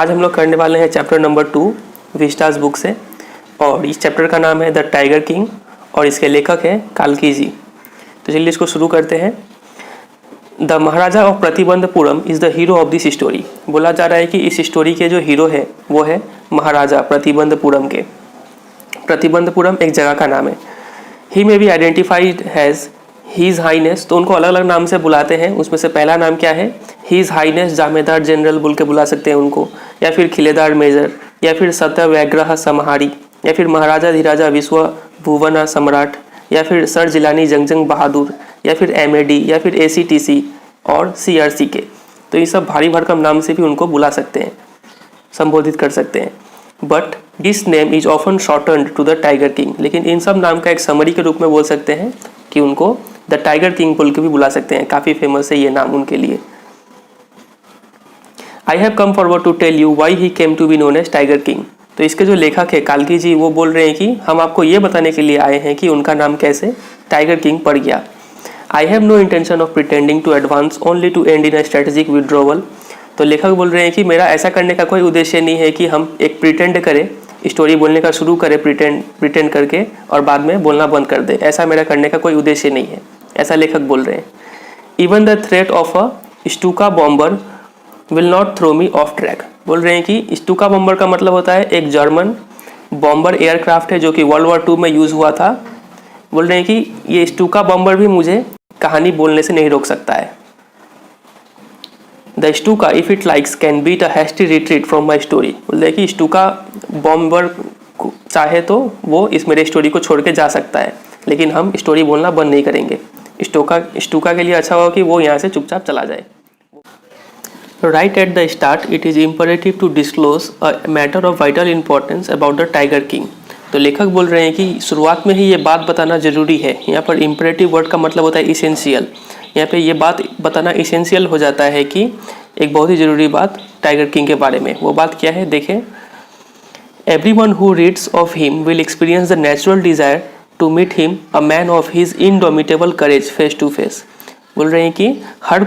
आज हम लोग करने वाले हैं चैप्टर नंबर 2 विस्टास बुक से, और इस चैप्टर का नाम है द टाइगर किंग और इसके लेखक हैं काल्की जी। तो चलिए इसको शुरू करते हैं। The Maharaja of Pratibandapuram is the hero of this story. बोला जा रहा है कि इस स्टोरी के जो हीरो है वो है महाराजा प्रतिबंधपुरम के। प्रतिबंधपुरम एक जगह का नाम है। ही में be identified has his Highness, तो उनको अलग अलग नाम से बुलाते हैं। उसमें से पहला नाम क्या है, हीज़ हाईनेस जामेदार जनरल बोल के बुला सकते हैं उनको, या फिर खिलेदार मेजर, या फिर सत्यव्याग्रह समहारी, या फिर महाराजा धीराजा विश्व भुवना सम्राट, या फिर सर जिलानी जंगजंग बहादुर, या फिर MAD, या फिर ACTC और CRC के। तो ये सब भारी भरकम नाम से भी उनको बुला सकते हैं, संबोधित कर सकते हैं। But this name is often shortened to the tiger king, लेकिन इन सब नाम का एक समरी के रूप में बोल सकते हैं कि उनको द टाइगर किंग बोल के भी बुला सकते हैं। काफ़ी फेमस है ये नाम उनके लिए। I have come forward to tell you why he came to be known as tiger king. तो इसके जो लेखक है काल्की जी, वो बोल रहे हैं कि हम आपको ये बताने के लिए आए हैं कि उनका नाम कैसे टाइगर किंग पड़ गया। I have no intention of pretending to advance only to end in a strategic withdrawal. तो लेखक बोल रहे हैं कि मेरा ऐसा करने का कोई उद्देश्य नहीं है कि हम एक प्रिटेंड करें, स्टोरी बोलने का शुरू करें प्रिटेंड करके और बाद में बोलना बंद कर दे। ऐसा मेरा करने का कोई उद्देश्य नहीं है, ऐसा लेखक बोल रहे हैं। Even the threat of a Stuka bomber will not throw me off track. बोल रहे हैं कि स्टूका बॉम्बर का मतलब होता है एक जर्मन बॉम्बर एयरक्राफ्ट है जो कि वर्ल्ड वॉर 2 में यूज़ हुआ था। बोल रहे हैं कि ये स्टूका बॉम्बर भी मुझे कहानी बोलने से नहीं रोक सकता है। The Stuka if it likes can beat a hasty retreat from my story. बोल रहे हैं कि स्टूका बॉम्बर चाहे तो वो इस मेरे स्टोरी को छोड़ के जा सकता है, लेकिन हम स्टोरी बोलना बंद नहीं करेंगे। स्टूका के लिए अच्छा होगा कि वो यहाँ से चुपचाप चला जाए। Right at the start it is imperative to disclose a matter of vital importance about the tiger king. तो लेखक बोल रहे हैं कि शुरुआत में ही ये बात बताना जरूरी है। यहाँ पर इम्परेटिव वर्ड का मतलब होता है इसेंशियल। यहाँ पे ये बात बताना इसेंशियल हो जाता है कि एक बहुत ही ज़रूरी बात टाइगर किंग के बारे में। वो बात क्या है देखें। Everyone who reads of him will experience the natural desire to meet him a man of his indomitable courage face to face. बोल रहे हैं कि हर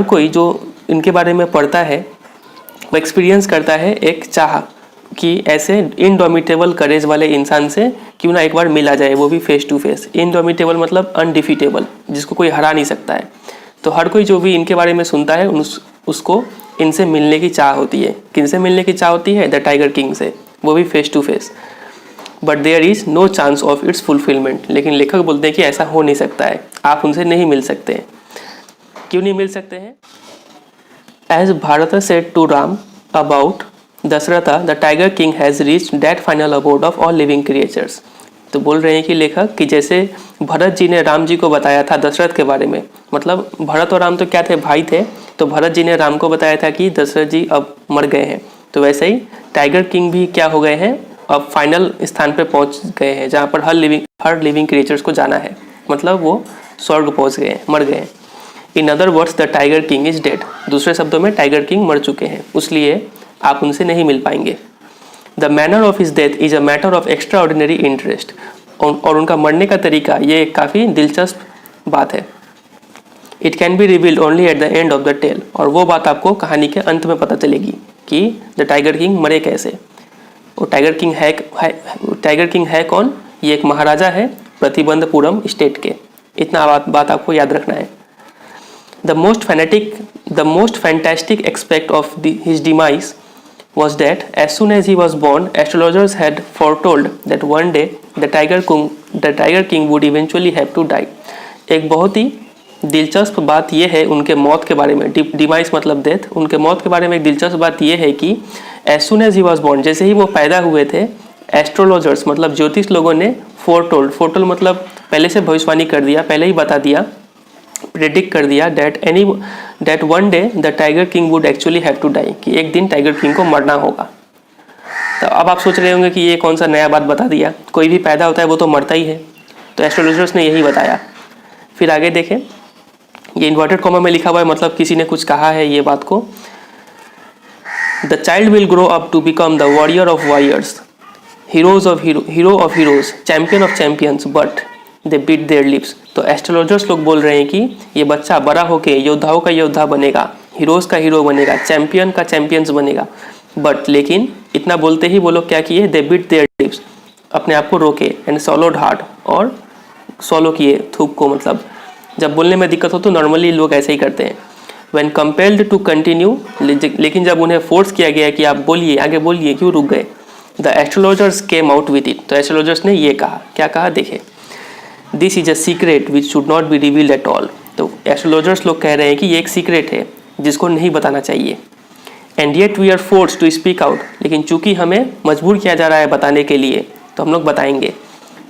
कोई जो इनके बारे में पढ़ता है वो एक्सपीरियंस करता है एक चाह कि ऐसे इनडोमिटेबल करेज वाले इंसान से क्यों ना एक बार मिला जाए, वो भी फेस टू फेस। इनडोमिटेबल मतलब अनडिफीटेबल, जिसको कोई हरा नहीं सकता है। तो हर कोई जो भी इनके बारे में सुनता है उसको इनसे मिलने की चाह होती है। किनसे मिलने की चाह होती है? द टाइगर किंग से, वो भी face to face. But there is no chance of its fulfilment. लेकिन लेखक बोलते हैं कि ऐसा हो नहीं सकता है, आप उनसे नहीं मिल सकते हैं। क्यों नहीं मिल सकते हैं? As Bharat said to Ram about Dasharatha the tiger king has reached that final abode of all living creatures. तो बोल रहे हैं कि लेखक कि जैसे भरत जी ने राम जी को बताया था दशरथ के बारे में, मतलब भरत और राम तो क्या थे, भाई थे। तो भरत जी ने राम को बताया था कि दशरथ जी अब मर गए हैं। तो वैसे ही टाइगर किंग भी क्या हो गए हैं, अब फाइनल स्थान पे पहुंच गए हैं जहाँ पर हर लिविंग क्रिएचर्स को जाना है। मतलब वो स्वर्ग पहुंच गए हैं, मर गए हैं। In other words the tiger king is dead. दूसरे शब्दों में टाइगर किंग मर चुके हैं, इसलिए आप उनसे नहीं मिल पाएंगे। The manner of his death is a matter of extra ordinary interest. और उनका मरने का तरीका ये काफ़ी दिलचस्प बात है। It can be revealed only at the end of the tale. और वो बात आपको कहानी के अंत में पता चलेगी कि द टाइगर किंग मरे कैसे। वो टाइगर किंग है कौन? ये एक महाराजा है प्रतिबंधपुरम स्टेट के। इतना बात आपको याद रखना है। The most fantastic aspect of his demise was that as soon as he was born, astrologers had foretold that one day the Tiger King would eventually have to die. एक बहुत ही दिलचस्प बात यह है उनके मौत के बारे में। डिमाइस मतलब डेथ। उनके मौत के बारे में एक दिलचस्प बात यह है कि as soon as he was born, जैसे ही वो पैदा हुए थे, एस्ट्रोलॉजर्स मतलब ज्योतिष लोगों ने फोरटोल्ड मतलब पहले से भविष्यवाणी कर दिया, पहले ही बता दिया, प्रेडिक्ट कर दिया that one day the tiger king would actually have to die, कि एक दिन टाइगर किंग को मरना होगा। तो अब आप सोच रहे होंगे कि ये कौन सा नया बात बता दिया, कोई भी पैदा होता है वो तो मरता ही है। तो एस्ट्रोलॉजर्स ने यही बताया। फिर आगे देखें, ये इन्वर्टेड कॉमा में लिखा हुआ है, मतलब किसी ने कुछ कहा है ये बात को। The child will grow up to become the warrior of warriors, hero of heroes, champion of champions, but they beat their lips. तो एस्ट्रोलॉजर्स लोग बोल रहे हैं कि ये बच्चा बड़ा होके योद्धाओं का योद्धा बनेगा, हीरोज़ का हीरो बनेगा, चैम्पियन का चैम्पियंस बनेगा। बट लेकिन इतना बोलते ही वो लोग क्या किए, दे बिट देयर लिप्स, अपने आप को रोके, एंड सॉलोड हार्ड, और सॉलो किए थूक को, मतलब जब बोलने में दिक्कत हो तो नॉर्मली लोग ऐसे ही करते हैं। व्हेन कंपेल्ड टू कंटिन्यू, लेकिन जब उन्हें फोर्स किया गया कि आप बोलिए, आगे बोलिए, क्यों रुक गए, the astrologers came out with it, तो एस्ट्रोलॉजर्स ने ये कहा, क्या कहा देखे, this is a secret which should not be revealed at all, तो एस्ट्रोलॉजर्स लोग कह रहे हैं कि ये एक सीक्रेट है जिसको नहीं बताना चाहिए। And yet we are force to speak out, लेकिन चूंकि हमें मजबूर किया जा रहा है बताने के लिए तो हम लोग बताएंगे।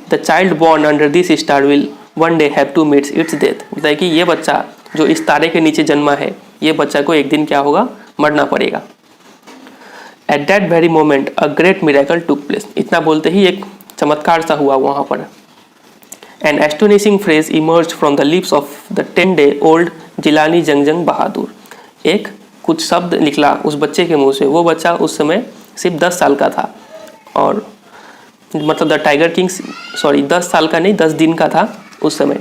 The child born under this star will one day have to meets its death, मतलब है कि ये बच्चा जो इस तारे के नीचे जन्मा है, ये बच्चा को एक दिन क्या होगा, मरना पड़ेगा। At that very moment a great miracle took place, इतना बोलते ही एक चमत्कार सा हुआ वहाँ पर। An astonishing phrase emerge from the lips of the 10-day-old Jilani Jungjung Bahadur, एक कुछ शब्द निकला उस बच्चे के मुंह से। वो बच्चा उस समय सिर्फ 10 साल का था, और मतलब द टाइगर किंग, सॉरी 10 साल का नहीं, 10 दिन का था उस समय,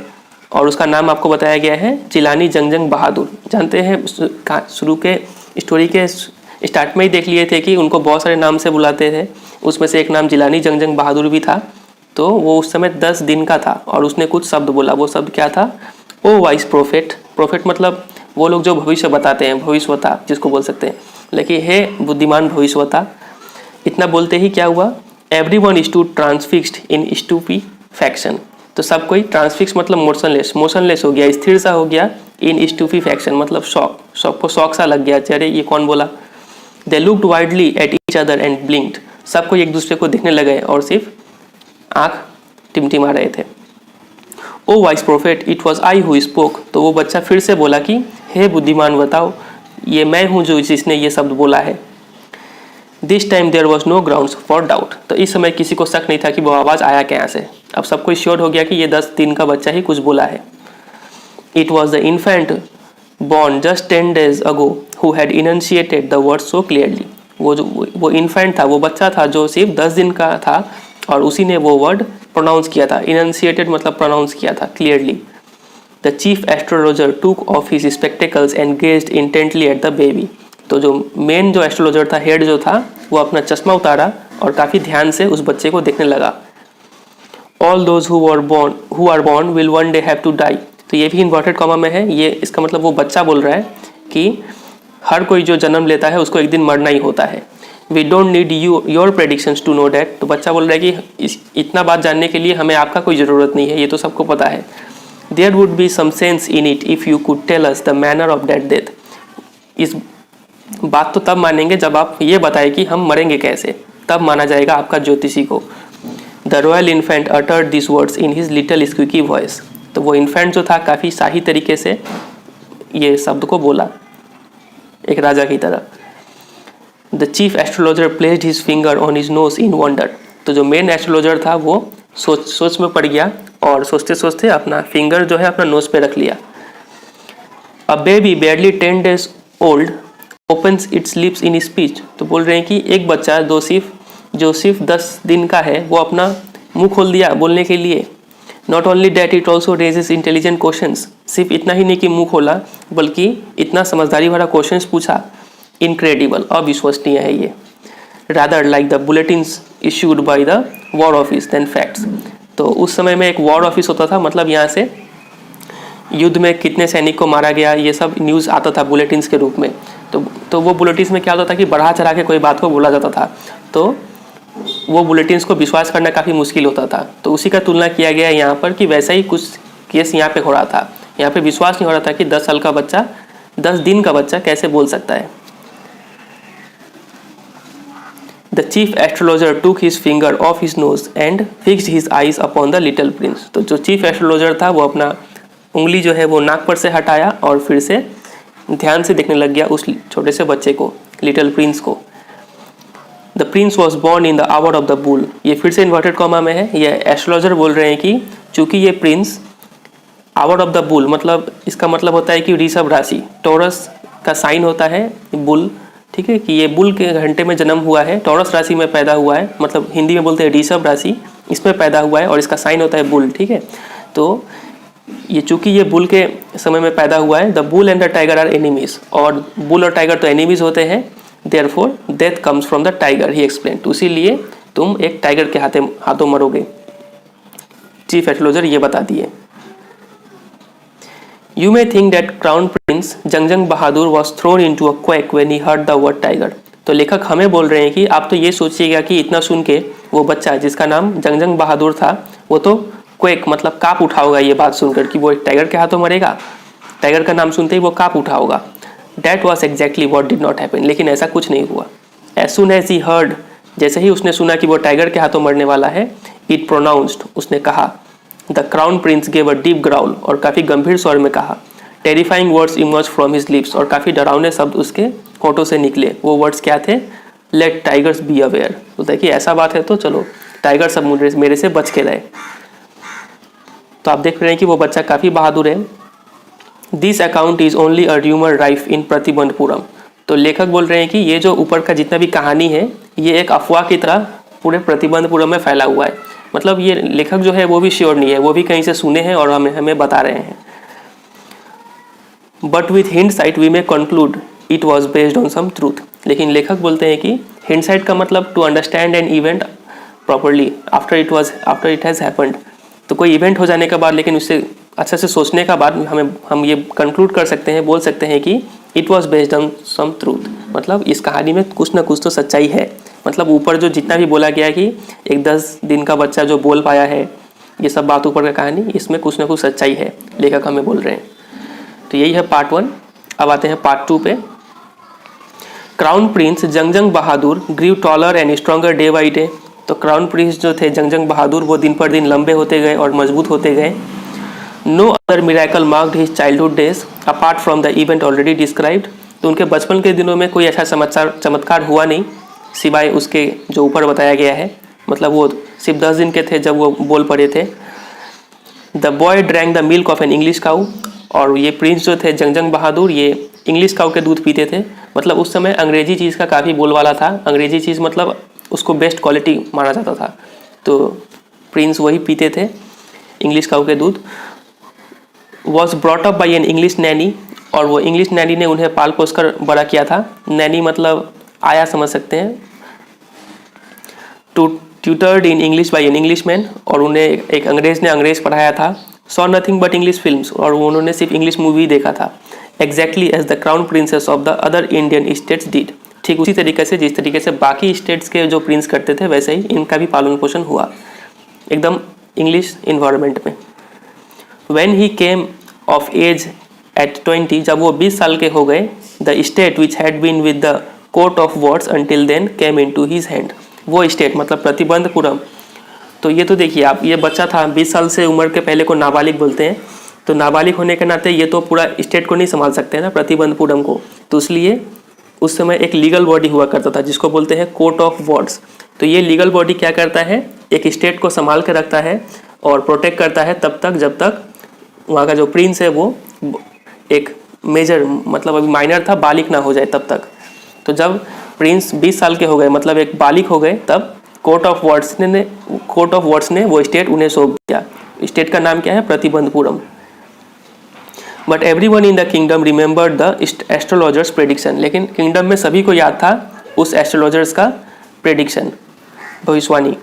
और उसका नाम आपको बताया गया है जिलानी जंगजंग बहादुर। जानते हैं शुरू के स्टोरी के स्टार्ट में ही देख लिए थे कि उनको बहुत सारे नाम से बुलाते थे, उसमें से एक नाम जिलानी जंगजंग बहादुर भी था। तो वो उस समय 10 दिन का था और उसने कुछ शब्द बोला। वो शब्द क्या था, ओ वाइस प्रोफेट, प्रोफेट मतलब वो लोग जो भविष्य बताते हैं, भविष्यवक्ता जिसको बोल सकते हैं, लेकिन हे बुद्धिमान भविष्यवक्ता। इतना बोलते ही क्या हुआ, एवरीवन स्टूड ट्रांसफिक्स्ड इन स्टूपीफैक्शन, तो सब कोई ट्रांसफिक्स मतलब मोशनलेस, मोशनलेस हो गया, स्थिर सा हो गया। इन स्टूपीफैक्शन मतलब शॉक, सबको शॉक सा लग गया, अरे ये कौन बोला। They looked widely at each other and ब्लिंक्ड, सबको एक दूसरे को देखने लगे और सिर्फ आँख टिमटिमा रहे थे। O wise prophet it was I who spoke, तो वो बच्चा फिर से बोला कि हे बुद्धिमान बताओ, ये मैं हूँ जो जिसने ये शब्द बोला है। This time there was no grounds for doubt, तो इस समय किसी को शक नहीं था कि वो आवाज़ आया कहाँ से। अब सबको श्योर हो गया कि ये 10 दिन का बच्चा ही कुछ बोला है। It was the infant born just 10 days ago who had initiated the word so clearly, वो इन्फेंट था, वो बच्चा था जो सिर्फ 10 दिन का था और उसी ने वो वर्ड प्रोनाउंस किया था। इनशिएटेड मतलब प्रोनाउंस किया था क्लियरली। द चीफ एस्ट्रोलॉजर टूक of his spectacles and gazed intently at the baby, तो जो मेन जो एस्ट्रोलॉजर था, हेड जो था, वो अपना चश्मा उतारा और काफ़ी ध्यान से उस बच्चे को देखने लगा। All those who are born will one day have to die, तो ये भी इन्वर्टेड कॉमा में है। ये इसका मतलब वो बच्चा बोल रहा है कि हर कोई जो जन्म लेता है उसको एक दिन मरना ही होता है। We don't need your predictions to know that, तो बच्चा बोल रहा है कि इतना बात जानने के लिए हमें आपका कोई ज़रूरत नहीं है, ये तो सबको पता है। There would be some sense in it if you could tell us the manner of that death, इस बात तो तब मानेंगे जब आप ये बताएं कि हम मरेंगे कैसे, तब माना जाएगा आपका ज्योतिषी को। The royal infant uttered this words in his little squeaky voice, तो वो इन्फेंट जो था काफ़ी शाही तरीके से ये शब्द को बोला, एक राजा की तरह। The chief astrologer placed his finger on his nose in wonder, तो जो मेन एस्ट्रोलॉजर था वो सोच में पड़ गया और सोचते सोचते अपना फिंगर जो है अपना नोज पे रख लिया। A baby बेयरली 10 days old opens it's lips in speech, तो बोल रहे हैं कि एक बच्चा जो सिर्फ 10 दिन का है वो अपना मुंह खोल दिया बोलने के लिए। Not only that it also raises intelligent questions, सिर्फ इतना ही नहीं कि मुंह खोला बल्कि इतना समझदारी भरा क्वेश्चंस पूछा। इनक्रेडिबल, अविश्वसनीय है ये। Rather like the bulletins issued by the war office than facts, तो उस समय में एक वॉर ऑफिस होता था, मतलब यहाँ से युद्ध में कितने सैनिक को मारा गया ये सब न्यूज़ आता था बुलेटिन्स के रूप में। तो वो बुलेटिन्स में क्या होता था कि बढ़ा चढ़ा के कोई बात को बोला जाता था, तो वो बुलेटिन्स को विश्वास करना काफ़ी मुश्किल होता था। तो उसी का तुलना किया गया यहाँ पर कि वैसा ही कुछ केस यहाँ पे हो रहा था। यहाँ पे विश्वास नहीं हो रहा था कि 10 साल का बच्चा, 10 दिन का बच्चा कैसे बोल सकता है। द चीफ एस्ट्रोलॉजर टूक his finger of his nose and fixed his eyes upon the little Prince, तो जो चीफ एस्ट्रोलॉजर था वो अपना उंगली जो है वो नाक पर से हटाया और फिर से ध्यान से देखने लग गया उस छोटे से बच्चे को, लिटिल प्रिंस को। The Prince was born in the hour of the bull, ये फिर से इन्वर्टेड कॉमा में है। ये एस्ट्रोलॉजर बोल रहे हैं कि चूंकि ये Prince hour of the bull, मतलब इसका मतलब होता है कि ऋषभ राशि, टॉरस का साइन होता है बुल, ठीक है, कि ये बुल के घंटे में जन्म हुआ है, टॉरस राशि में पैदा हुआ है, मतलब हिंदी में बोलते हैं ऋषभ राशि, इसमें पैदा हुआ है और इसका साइन होता है बुल, ठीक है। तो ये चूंकि ये बुल के समय में पैदा हुआ है, the bull and the tiger are enemies, और बुल और टाइगर तो एनिमीज होते हैं, therefore death comes from the tiger, he explain, तो इसीलिए तुम एक टाइगर के हाथों मरोगे, चीफ एस्ट्रोलॉजर ये बता दिए। You may think that crown prince Jungjung Bahadur was thrown into a quake when he heard the word tiger. तो लेखक हमें बोल रहे हैं कि आप तो ये सोचिएगा कि इतना सुन के वो बच्चा जिसका नाम जंगजंग बहादुर था वो तो क्वेक मतलब काँप उठा होगा ये बात सुनकर कि वो एक टाइगर के हाथों मरेगा, टाइगर का नाम सुनते ही वो काँप उठा होगा। That was exactly what did not happen, लेकिन ऐसा कुछ नहीं हुआ। As soon as he heard, जैसे ही उसने सुना कि वो टाइगर के हाथों मरने वाला है, इट प्रोनाउंस्ड, उसने कहा, the crown Prince gave a deep growl, और काफ़ी गंभीर स्वर में कहा। Terrifying words emerge from his lips, और काफ़ी डरावने शब्द उसके होठों से निकले। वो वर्ड्स क्या थे? लेट टाइगर्स बी अवेयर, तो देखिए ऐसा बात है तो चलो टाइगर सब मेरे से बच के रहे। तो आप देख रहे हैं कि वो बच्चा काफ़ी बहादुर है। This account is only a rumour rife in Pratibandapuram, तो लेखक बोल रहे हैं कि ये जो ऊपर का जितना भी कहानी है ये एक अफवाह की तरह पूरे प्रतिबंधपुरम में फैला हुआ है। मतलब ये लेखक जो है वो भी श्योर नहीं है, वो भी कहीं से सुने हैं और हमें बता रहे हैं। But with hindsight we may conclude it was based on some truth, लेकिन लेखक बोलते हैं कि हिंडसाइट का मतलब to understand an event properly after it has happened, तो कोई इवेंट हो जाने के बाद लेकिन उससे अच्छे से सोचने का बाद हम ये कंक्लूड कर सकते हैं, बोल सकते हैं कि it was based on some truth, मतलब इस कहानी में कुछ ना कुछ तो सच्चाई है। मतलब ऊपर जो जितना भी बोला गया कि एक 10 दिन का बच्चा जो बोल पाया है, ये सब बात ऊपर का कहानी, इसमें कुछ ना कुछ सच्चाई है, लेखक हमें बोल रहे हैं। तो यही है पार्ट 1। अब आते हैं पार्ट 2 पे। Crown prince Jungjung Bahadur grew taller and stronger day by day, तो क्राउन प्रिंस जो थे जंगजंग बहादुर वो दिन पर दिन लंबे होते गए और मजबूत होते गए। No other miracle marked his childhood days apart from the event already described, तो उनके बचपन के दिनों में कोई ऐसा चमत्कार हुआ नहीं सिवाय उसके जो ऊपर बताया गया है। मतलब वो सिर्फ 10 दिन के थे जब वो बोल पड़े थे। The boy drank the milk of an English cow, और ये प्रिंस जो थे जंगजंग बहादुर ये इंग्लिश काउ के दूध पीते थे। मतलब उस समय अंग्रेजी चीज़ का काफ़ी बोलवाला था, अंग्रेजी चीज़ मतलब उसको बेस्ट क्वालिटी माना जाता था, तो प्रिंस वही पीते थे इंग्लिश काउ के दूध। Was brought up by an English Naini, और वो इंग्लिश नैनी ने उन्हें पाल पोस कर बड़ा किया था। नैनी मतलब आया समझ सकते हैं। Tutored in English by an Englishman, और उन्हें एक अंग्रेज ने अंग्रेज पढ़ाया था। Saw nothing but English films, और उन्होंने सिर्फ इंग्लिश मूवी देखा था। Exactly as the crown princes of the other Indian states did, ठीक उसी तरीके से जिस तरीके से बाकी स्टेट्स के जो प्रिंस करते थे वैसे ही इनका भी पालन पोषण हुआ एकदम इंग्लिश इन्वायरमेंट में। When he came of age at 20, जब वो 20 साल के हो गए, the state which had been with the court of wards until then came into his hand, वो स्टेट मतलब प्रतिबंधपुरम। तो ये तो देखिए आप, ये बच्चा था 20 साल से उम्र के पहले को नाबालिग बोलते हैं, तो नाबालिग होने के नाते ये तो पूरा स्टेट को नहीं संभाल सकते ना प्रतिबंधपुरम को, तो इसलिए उस समय एक लीगल बॉडी हुआ करता था जिसको बोलते हैं कोर्ट ऑफ वर्ड्स। तो ये लीगल बॉडी क्या करता है, एक स्टेट को संभाल के रखता है और प्रोटेक्ट करता है तब तक जब तक वहाँ का जो प्रिंस है वो एक मेजर मतलब अभी माइनर था, बालिग ना हो जाए तब तक। तो जब प्रिंस 20 साल के हो गए मतलब एक बालिग हो गए, तब कोर्ट ऑफ वर्ड्स ने वो स्टेट उन्हें सौंप दिया। स्टेट का नाम क्या है? Pratibandapuram. But every one in the kingdom remember the astrologers prediction, लेकिन किंगडम में सभी को याद था उस एस्ट्रोलॉजर्स का प्रेडिक्शन, भविष्यवाणी।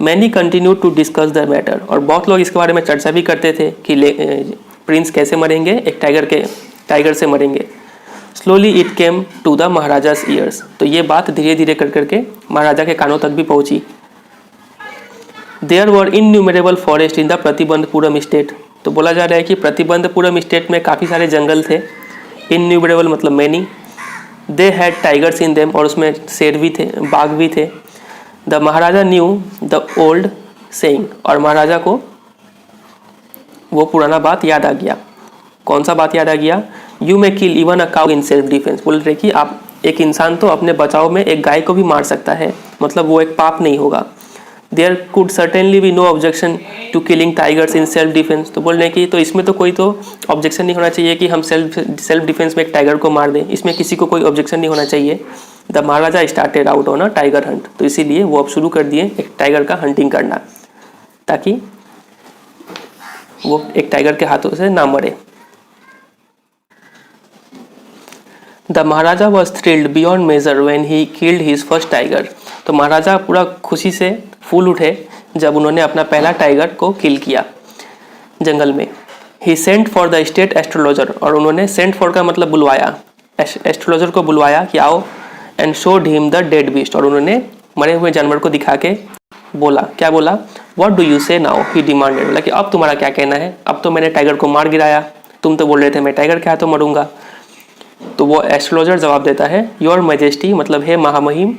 Many continue to discuss the matter, और बहुत लोग इसके बारे में चर्चा भी करते थे कि प्रिंस कैसे मरेंगे, एक टाइगर से मरेंगे। Slowly it came to the Maharaja's ears, तो ये बात धीरे धीरे कर करके महाराजा के कानों तक भी पहुंची। There were innumerable forest in the Pratibandapuram state, तो बोला जा रहा है कि प्रतिबंधपुरम स्टेट में काफ़ी सारे जंगल थे। इनन्यूमरेबल मतलब many. They had tigers in them, और उसमें शेर भी थे, बाघ भी थे। The Maharaja new the old saying, और महाराजा को वो पुराना बात याद आ गया। कौन सा बात याद आ गया? You may kill even a cow in self defence, बोल रहे कि आप एक इंसान तो अपने बचाव में एक गाय को भी मार सकता है, मतलब वो एक पाप नहीं होगा। There could certainly be no objection to killing tigers in self defence, तो बोल रहे कि तो इसमें तो कोई तो ऑब्जेक्शन नहीं होना चाहिए कि हम सेल्फ डिफेंस में एक टाइगर को मार दें, इसमें किसी को कोई ऑब्जेक्शन नहीं होना चाहिए। The Maharaja started out on a tiger Hunt, तो इसीलिए वो अब शुरू कर दिए एक टाइगर का हंटिंग करना, ताकि वो एक टाइगर के हाथों से ना मरे। The Maharaja was thrilled beyond measure when he killed his first tiger. तो महाराजा पूरा खुशी से फूल उठे जब उन्होंने अपना पहला टाइगर को किल किया जंगल में। He sent for the state astrologer, और उन्होंने सेंट फॉर का मतलब बुलवाया, एस्ट्रोलॉजर को बुलवाया कि आओ, and showed him the dead beast, और उन्होंने मरे हुए जानवर को दिखा के बोला, क्या बोला, व्हाट डू यू से नाउ, ही डिमांडेड, बोला कि अब तुम्हारा क्या कहना है, अब तो मैंने टाइगर को मार गिराया, तुम तो बोल रहे थे मैं टाइगर के हाथों मरूंगा। तो वो एस्ट्रोलॉजर जवाब देता है, योर मैजेस्टी, मतलब है महामहिम,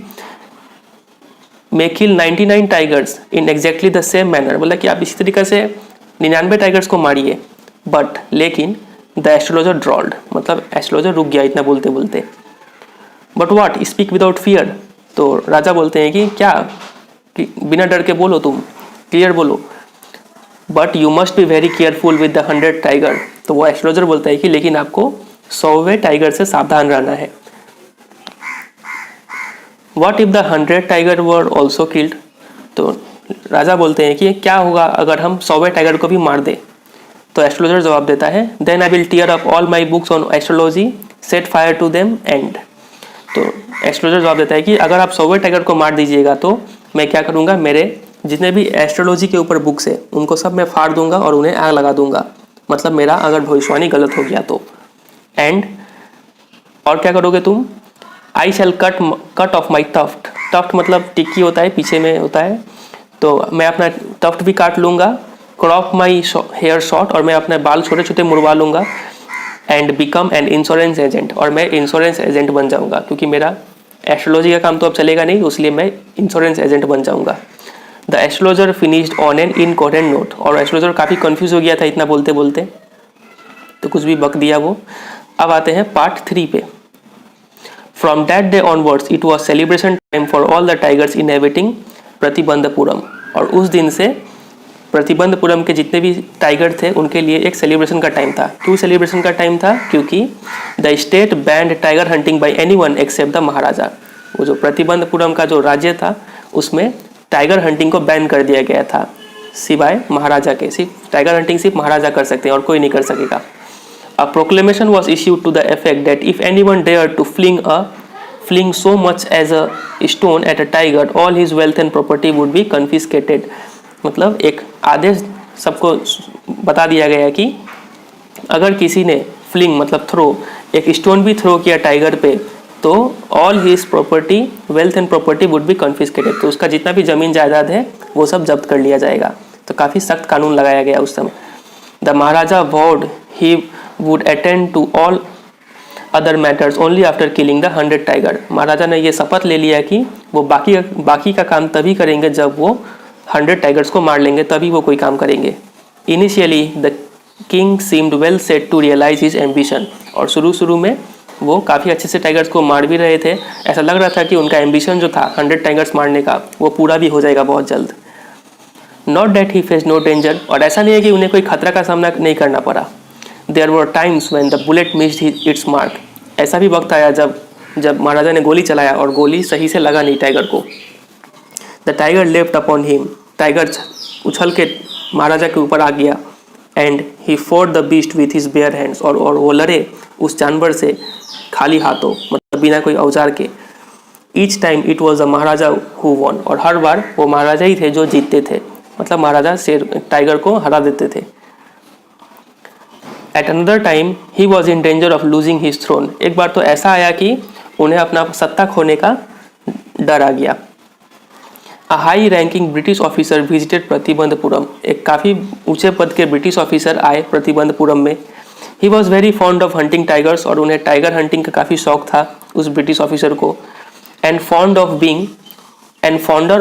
मे किल 99 tigers in exactly the same manner, बोला कि आप इसी तरीके से 99 टाइगर्स को मारिए, बट लेकिन द एस्ट्रोलॉजर ड्रॉल्ड, मतलब एस्ट्रोलॉजर रुक गया इतना बोलते बोलते। But what, speak without fear, तो राजा बोलते हैं कि क्या, कि बिना डर के बोलो, तुम क्लियर बोलो। But you must be very careful with the 100 tiger, तो वो एस्ट्रोलॉजर बोलता है कि लेकिन आपको 100वें टाइगर से सावधान रहना है। What if the 100 tiger were also killed, तो राजा बोलते हैं कि क्या होगा अगर हम 100वें टाइगर को भी मार दे। तो एस्ट्रोलॉजर जवाब देता है, then I will tear up all my books on astrology, set fire to them, and. तो एस्ट्रोलॉजर जवाब देता है कि अगर आप 100वें टाइगर को मार दीजिएगा तो मैं क्या करूँगा, मेरे जितने भी एस्ट्रोलॉजी के ऊपर बुक्स है उनको सब मैं फाड़ दूंगा और उन्हें आग लगा दूंगा, मतलब मेरा अगर भविष्यवाणी गलत हो गया तो। एंड और क्या करोगे तुम, I shall cut off my tuft, tuft मतलब टिक्की होता है, पीछे में होता है, तो मैं अपना टफ्ट भी काट लूँगा, क्रॉप माई हेयर शॉर्ट, और मैं अपने बाल छोटे छोटे मुड़वा लूँगा, and become an insurance agent, और मैं इंश्योरेंस एजेंट बन जाऊँगा, क्योंकि मेरा एस्ट्रोलॉजी का काम तो अब चलेगा नहीं, इसलिए मैं इंश्योरेंस एजेंट बन जाऊँगा। The astrologer finished on an incoherent note, और एस्ट्रोलॉजर काफ़ी कन्फ्यूज हो गया था इतना बोलते बोलते, तो कुछ भी बक दिया वो। अब आते हैं पार्ट 3 पे। From that day onwards it was celebration time for all the tigers inhabiting Pratibandapuram, और उस दिन से प्रतिबंधपुरम के जितने भी टाइगर थे उनके लिए एक सेलिब्रेशन का टाइम था। क्यों सेलिब्रेशन का टाइम था, क्योंकि the state banned tiger hunting by anyone except the Maharaja, वो जो प्रतिबंधपुरम का जो राज्य था उसमें टाइगर हंटिंग को बैन कर दिया गया था सिवाय महाराजा के, सिर्फ टाइगर हंटिंग सिर्फ महाराजा कर सकते हैं और कोई नहीं कर सकेगा। A proclamation was issued to the effect that if anyone dared to fling so much as a stone at a tiger, all his wealth and property would be confiscated। मतलब एक आदेश सबको बता दिया गया कि अगर किसी ने फ्लिंग मतलब थ्रो, एक स्टोन भी थ्रो किया टाइगर पे, तो all his property, wealth and property would be confiscated, तो उसका जितना भी जमीन जायदाद है वो सब जब्त कर लिया जाएगा। तो काफ़ी सख्त कानून लगाया गया उस समय। The Maharaja vowed he would attend to all other matters only after killing the 100 tiger। महाराजा ने ये शपथ ले लिया कि वो बाकी का काम तभी करेंगे जब वो 100 टाइगर्स को मार लेंगे, तभी वो कोई काम करेंगे। Initially the king seemed well set to realise his ambition, और शुरू में वो काफ़ी अच्छे से टाइगर्स को मार भी रहे थे, ऐसा लग रहा था कि उनका एम्बिशन जो था 100 टाइगर्स मारने का वो पूरा भी हो जाएगा बहुत जल्द। Not that he face no danger, और ऐसा नहीं है कि उन्हें कोई खतरा का सामना नहीं करना पड़ा। There were times when the bullet missed its mark। ऐसा भी वक्त आया जब महाराजा ने गोली चलाया और गोली सही से लगा नहीं टाइगर को। The tiger leapt upon him। Tiger उछल के महाराजा के ऊपर आ गया। And he fought the beast with his bare hands। और वो लड़े उस जानवर से खाली हाथों, मतलब बिना कोई औजार के। Each time it was the Maharaja who won। और हर बार वो महाराजा ही थे जो जीतते थे, मतलब महाराजा शेर टाइगर को हरा देते थे। At another time he was in danger of losing his throne। एक बार तो ऐसा आया कि उन्हें अपना सत्ता खोने का डर आ गया। A high ranking British officer visited Pratibandapuram. एक काफ़ी ऊंचे पद के ब्रिटिश ऑफिसर आए प्रतिबंधपुरम में। He was very fond of hunting tigers। और उन्हें टाइगर हंटिंग का काफ़ी शौक था उस ब्रिटिश ऑफिसर को। And fonder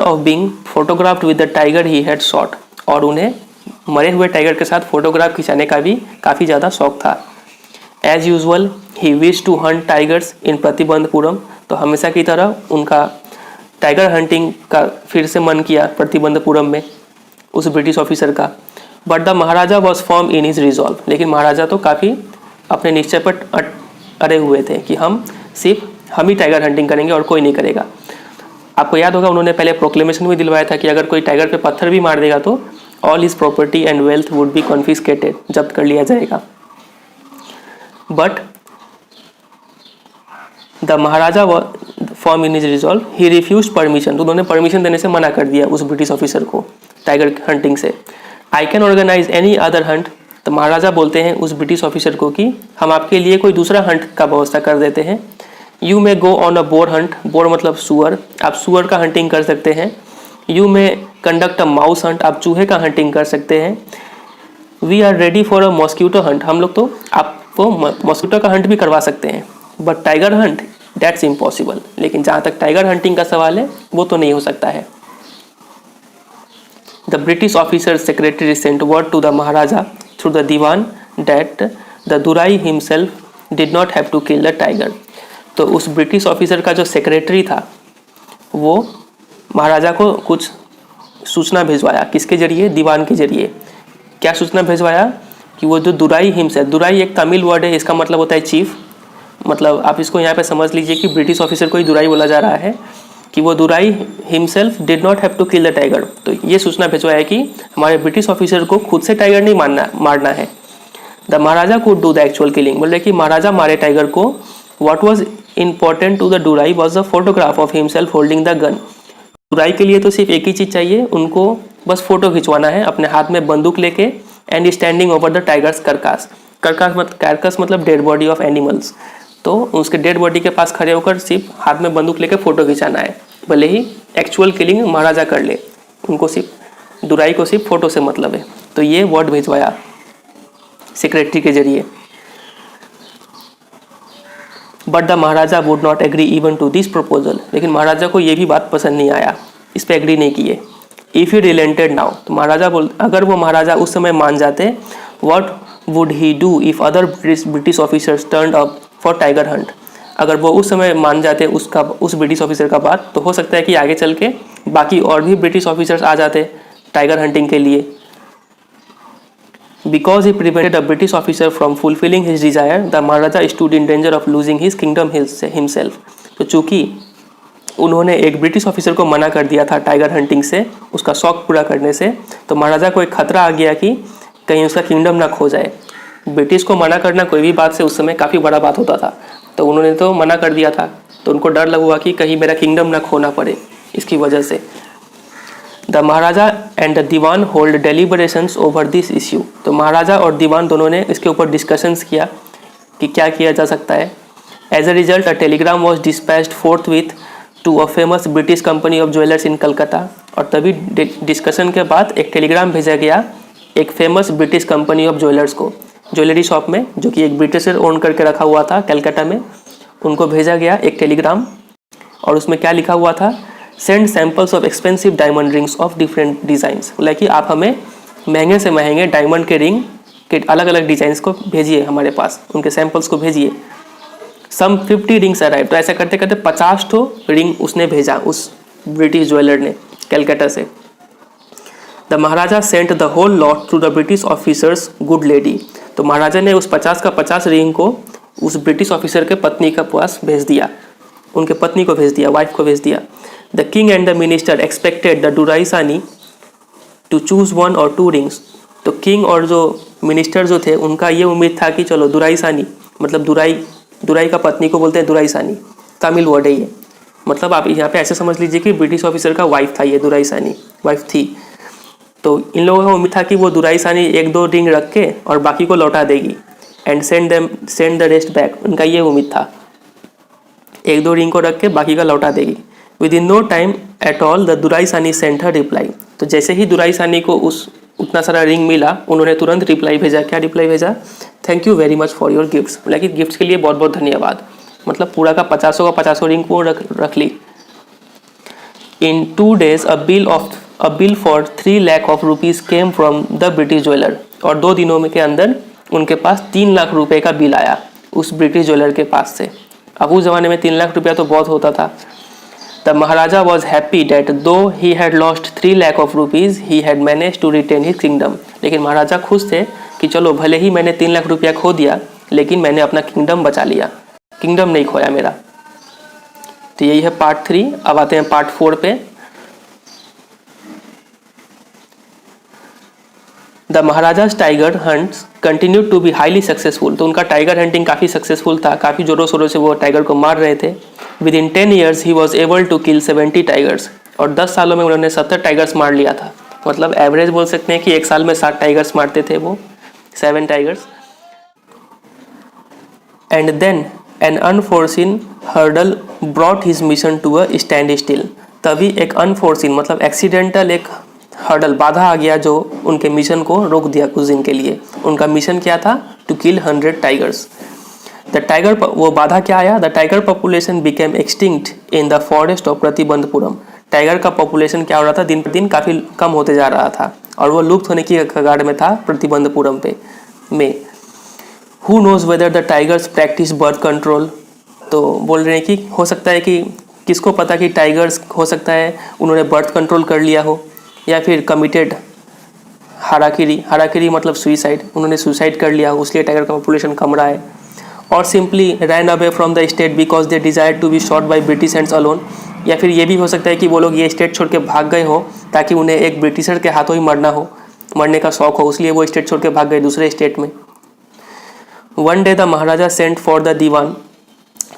of being photographed with the tiger he had shot। और उन्हें मरे हुए टाइगर के साथ फोटोग्राफ खिंचाने का भी काफ़ी ज़्यादा शौक था। As usual he wish to hunt tigers in Pratibandapuram. तो हमेशा की तरह उनका टाइगर हंटिंग का फिर से मन किया प्रतिबंधपुरम में उस ब्रिटिश ऑफिसर का। But the Maharaja was firm in his resolve. लेकिन महाराजा तो काफ़ी अपने निश्चय पर अड़े हुए थे कि हम ही टाइगर हंटिंग करेंगे और कोई नहीं करेगा। आपको याद होगा उन्होंने पहले प्रोक्लेमेशन भी दिलवाया था कि अगर कोई टाइगर पे पत्थर भी मार देगा तो all his property and wealth would be confiscated, जब्त कर लिया जाएगा. But the Maharaja firm in his resolve he refuse permission, तो उन्होंने परमिशन देने से मना कर दिया उस ब्रिटिश ऑफिसर को टाइगर हंटिंग से. I can organise any other hunt, तो महाराजा बोलते हैं उस ब्रिटिश ऑफिसर को कि हम आपके लिए कोई दूसरा हंट का व्यवस्था कर देते हैं. You may go on a boar hunt, boar मतलब सुअर, आप सुअर का हंटिंग कर सकते हैं. You may conduct a mouse hunt, आप चूहे का हंटिंग कर सकते हैं. We are ready for a mosquito hunt, हम लोग तो आपको मॉस्क्यूटो का हंट भी करवा सकते हैं. But tiger Hunt that's impossible, लेकिन जहाँ तक टाइगर हंटिंग का सवाल है वो तो नहीं हो सकता है. The British officer secretary sent word to the Maharaja through the Dewan that the durai himself did not have to kill the tiger. तो उस ब्रिटिश ऑफिसर का जो सेक्रेटरी था वो महाराजा को कुछ सूचना भिजवाया, किसके जरिए, दीवान के जरिए. क्या सूचना भिजवाया कि वो जो दुराई हिमसेल्फ, दुराई एक तमिल वर्ड है, इसका मतलब होता है चीफ. मतलब आप इसको यहाँ पे समझ लीजिए कि ब्रिटिश ऑफिसर को ही दुराई बोला जा रहा है, कि वो Durai himself did not have to kill the tiger. तो ये सूचना भिजवाया है कि हमारे ब्रिटिश ऑफिसर को खुद से टाइगर नहीं मारना है. The Maharaja could do the actual killing, बोल रहे कि महाराजा मारे टाइगर को. What was important to the Durai was the photograph of himself holding the gun. Durai के लिए तो सिर्फ एक ही चीज़ चाहिए, उनको बस फोटो खिंचवाना है अपने हाथ में बंदूक लेके, and standing over the tigers carcass. Carcass मतलब डेड बॉडी ऑफ एनिमल्स. तो उसके डेड बॉडी के पास खड़े होकर सिर्फ हाथ में बंदूक लेके फोटो खिंचाना है. भले ही एक्चुअल किलिंग महाराजा कर ले, उनको सिर्फ दुराई को सिर्फ फोटो से मतलब है. तो ये वर्ड भिजवाया सेक्रेटरी के जरिए. But the Maharaja would not agree even to this proposal, लेकिन महाराजा को ये भी बात पसंद नहीं आया, इस पर एग्री नहीं किए. इफ़ ही रिलेंटेड नाउ, तो महाराजा अगर वो महाराजा उस समय मान जाते, what would he do if other British officers turned up for tiger Hunt. अगर वो उस समय मान जाते उस ब्रिटिश ऑफिसर का बात, तो हो सकता है कि आगे चल के बाकी और भी ब्रिटिश ऑफिसर्स आ जाते टाइगर हंटिंग के लिए. Because he prevented a British officer from fulfilling his desire, the Maharaja stood in danger of losing his kingdom himself. तो चूंकि उन्होंने एक ब्रिटिश ऑफिसर को मना कर दिया था टाइगर हंटिंग से, उसका शौक पूरा करने से, तो महाराजा को एक खतरा आ गया कि कहीं उसका किंगडम ना खो जाए. ब्रिटिश को मना करना कोई भी बात से उस समय काफ़ी बड़ा बात होता था, तो उन्होंने तो मना कर दिया था, तो उनको डर लगा कि कहीं मेरा किंगडम ना खोना पड़े इसकी वजह से. The Maharaja and the Dewan hold deliberations over this issue. तो महाराजा और दीवान दोनों ने इसके ऊपर डिस्कशंस किया कि क्या किया जा सकता है. As a result a telegram was dispatched forthwith to a famous British company of jewellers in Calcutta. और तभी डिस्कशन के बाद एक टेलीग्राम भेजा गया एक famous British company of jewellers को, ज्वेलरी शॉप में, जो कि एक ब्रिटिशर ओन करके रखा हुआ था कलकत्ता में. उनको भेजा गया एक टेलीग्राम, और उसमें क्या लिखा हुआ था, send samples of expensive diamond rings of different designs. बोला कि आप हमें महंगे से महंगे डायमंड के रिंग के अलग अलग डिज़ाइंस को भेजिए हमारे पास, उनके सैम्पल्स को भेजिए. सम 50 रिंग्स अराइव. तो ऐसा करते करते 50 ठो रिंग उसने भेजा उस ब्रिटिश ज्वेलर ने कलकत्ता से. The Maharaja sent the whole lot to the British officers good lady. तो महाराजा ने उस 50 का 50 रिंग को उस ब्रिटिश ऑफिसर के पत्नी का पास भेज दिया, उनके पत्नी को भेज दिया, वाइफ को भेज दिया. The king and the minister expected the Duraisani to choose 1 or 2 rings. तो किंग और जो मिनिस्टर जो थे उनका ये उम्मीद था कि चलो दुराईसानी मतलब दुराई का पत्नी को बोलते हैं दुराईसानी, तमिल वर्ड है ये. मतलब आप यहाँ पे ऐसे समझ लीजिए कि ब्रिटिश ऑफिसर का वाइफ था ये, दुराईसानी वाइफ थी. तो इन लोगों का उम्मीद था कि वो दुराईसानी 1-2 रिंग रख के और बाकी को लौटा देगी, and send the rest back. उनका ये उम्मीद था, 1-2 रिंग को रख के बाकी का लौटा देगी. Within no time at all the Duraisani sent her reply. तो जैसे ही दुराईसानी को उतना सारा रिंग मिला, उन्होंने तुरंत रिप्लाई भेजा. क्या रिप्लाई भेजा, thank you very much for your gifts. बोला कि गिफ्ट्स के लिए बहुत बहुत धन्यवाद. मतलब पूरा का 50 रिंग को रख ली. इन 2 days a bill for 3 lakh of rupees came from the British jeweller. और 2 दिनों में के अंदर उनके पास 3 लाख रुपए का बिल आया उस ब्रिटिश ज्वेलर के पास से. अब उस ज़माने में 3 लाख रुपया तो बहुत होता था. The Maharaja was happy that though he had lost 3 lakh of rupees he had manage to retain his kingdom. लेकिन महाराजा खुश थे कि चलो भले ही मैंने 3 लाख रुपया खो दिया, लेकिन मैंने अपना किंगडम बचा लिया, किंगडम नहीं खोया मेरा. तो यही है पार्ट 3. अब आते हैं पार्ट 4 पे. The Maharaja's tiger hunts continue to be highly successful. तो उनका टाइगर हंटिंग काफ़ी सक्सेसफुल था, काफ़ी जोरों शोरों से वो टाइगर को मार रहे थे। Within 10 years he was able to kill 70 tigers. और 10 सालों में उन्होंने 70 टाइगर्स मार लिया था। मतलब एवरेज बोल सकते हैं कि एक साल में 7 टाइगर्स मारते थे वो, 7 tigers. And then an unforeseen hurdle brought his mission to a standstill. तभी एक अनफोर्सिन मतलब एक्सीडेंटल एक हर्डल बाधा आ गया जो उनके मिशन को रोक दिया कुछ दिन के लिए। उनका मिशन क्या था? To kill 100 tigers. The tiger, वो बाधा क्या आया? The tiger population became extinct in the forest of Pratibandapuram. Tiger का पॉपुलेशन क्या हो रहा था? दिन पर दिन काफ़ी कम होते जा रहा था और वो लुप्त होने की कगार में था प्रतिबंधपुरम पे में। Who knows whether the tigers practise birth control. तो बोल रहे हैं कि हो सकता है कि किसको पता कि टाइगर्स हो सकता है उन्होंने बर्थ कंट्रोल कर लिया हो, या फिर कमिटेड हाराकिरी। हाराकिरी मतलब सुइसाइड, उन्होंने सुसाइड कर लिया हो इसलिए टाइगर का पॉपुलेशन कम रहा है। और simply ran away from the state because they desire to be shot by British hands alone. या फिर ये भी हो सकता है कि वो लोग ये स्टेट छोड़ के भाग गए हो ताकि उन्हें एक ब्रिटिशर के हाथों ही मरना हो, मरने का शौक हो, इसलिए वो स्टेट छोड़ के भाग गए दूसरे स्टेट में। One day the Maharaja sent for the Dewan.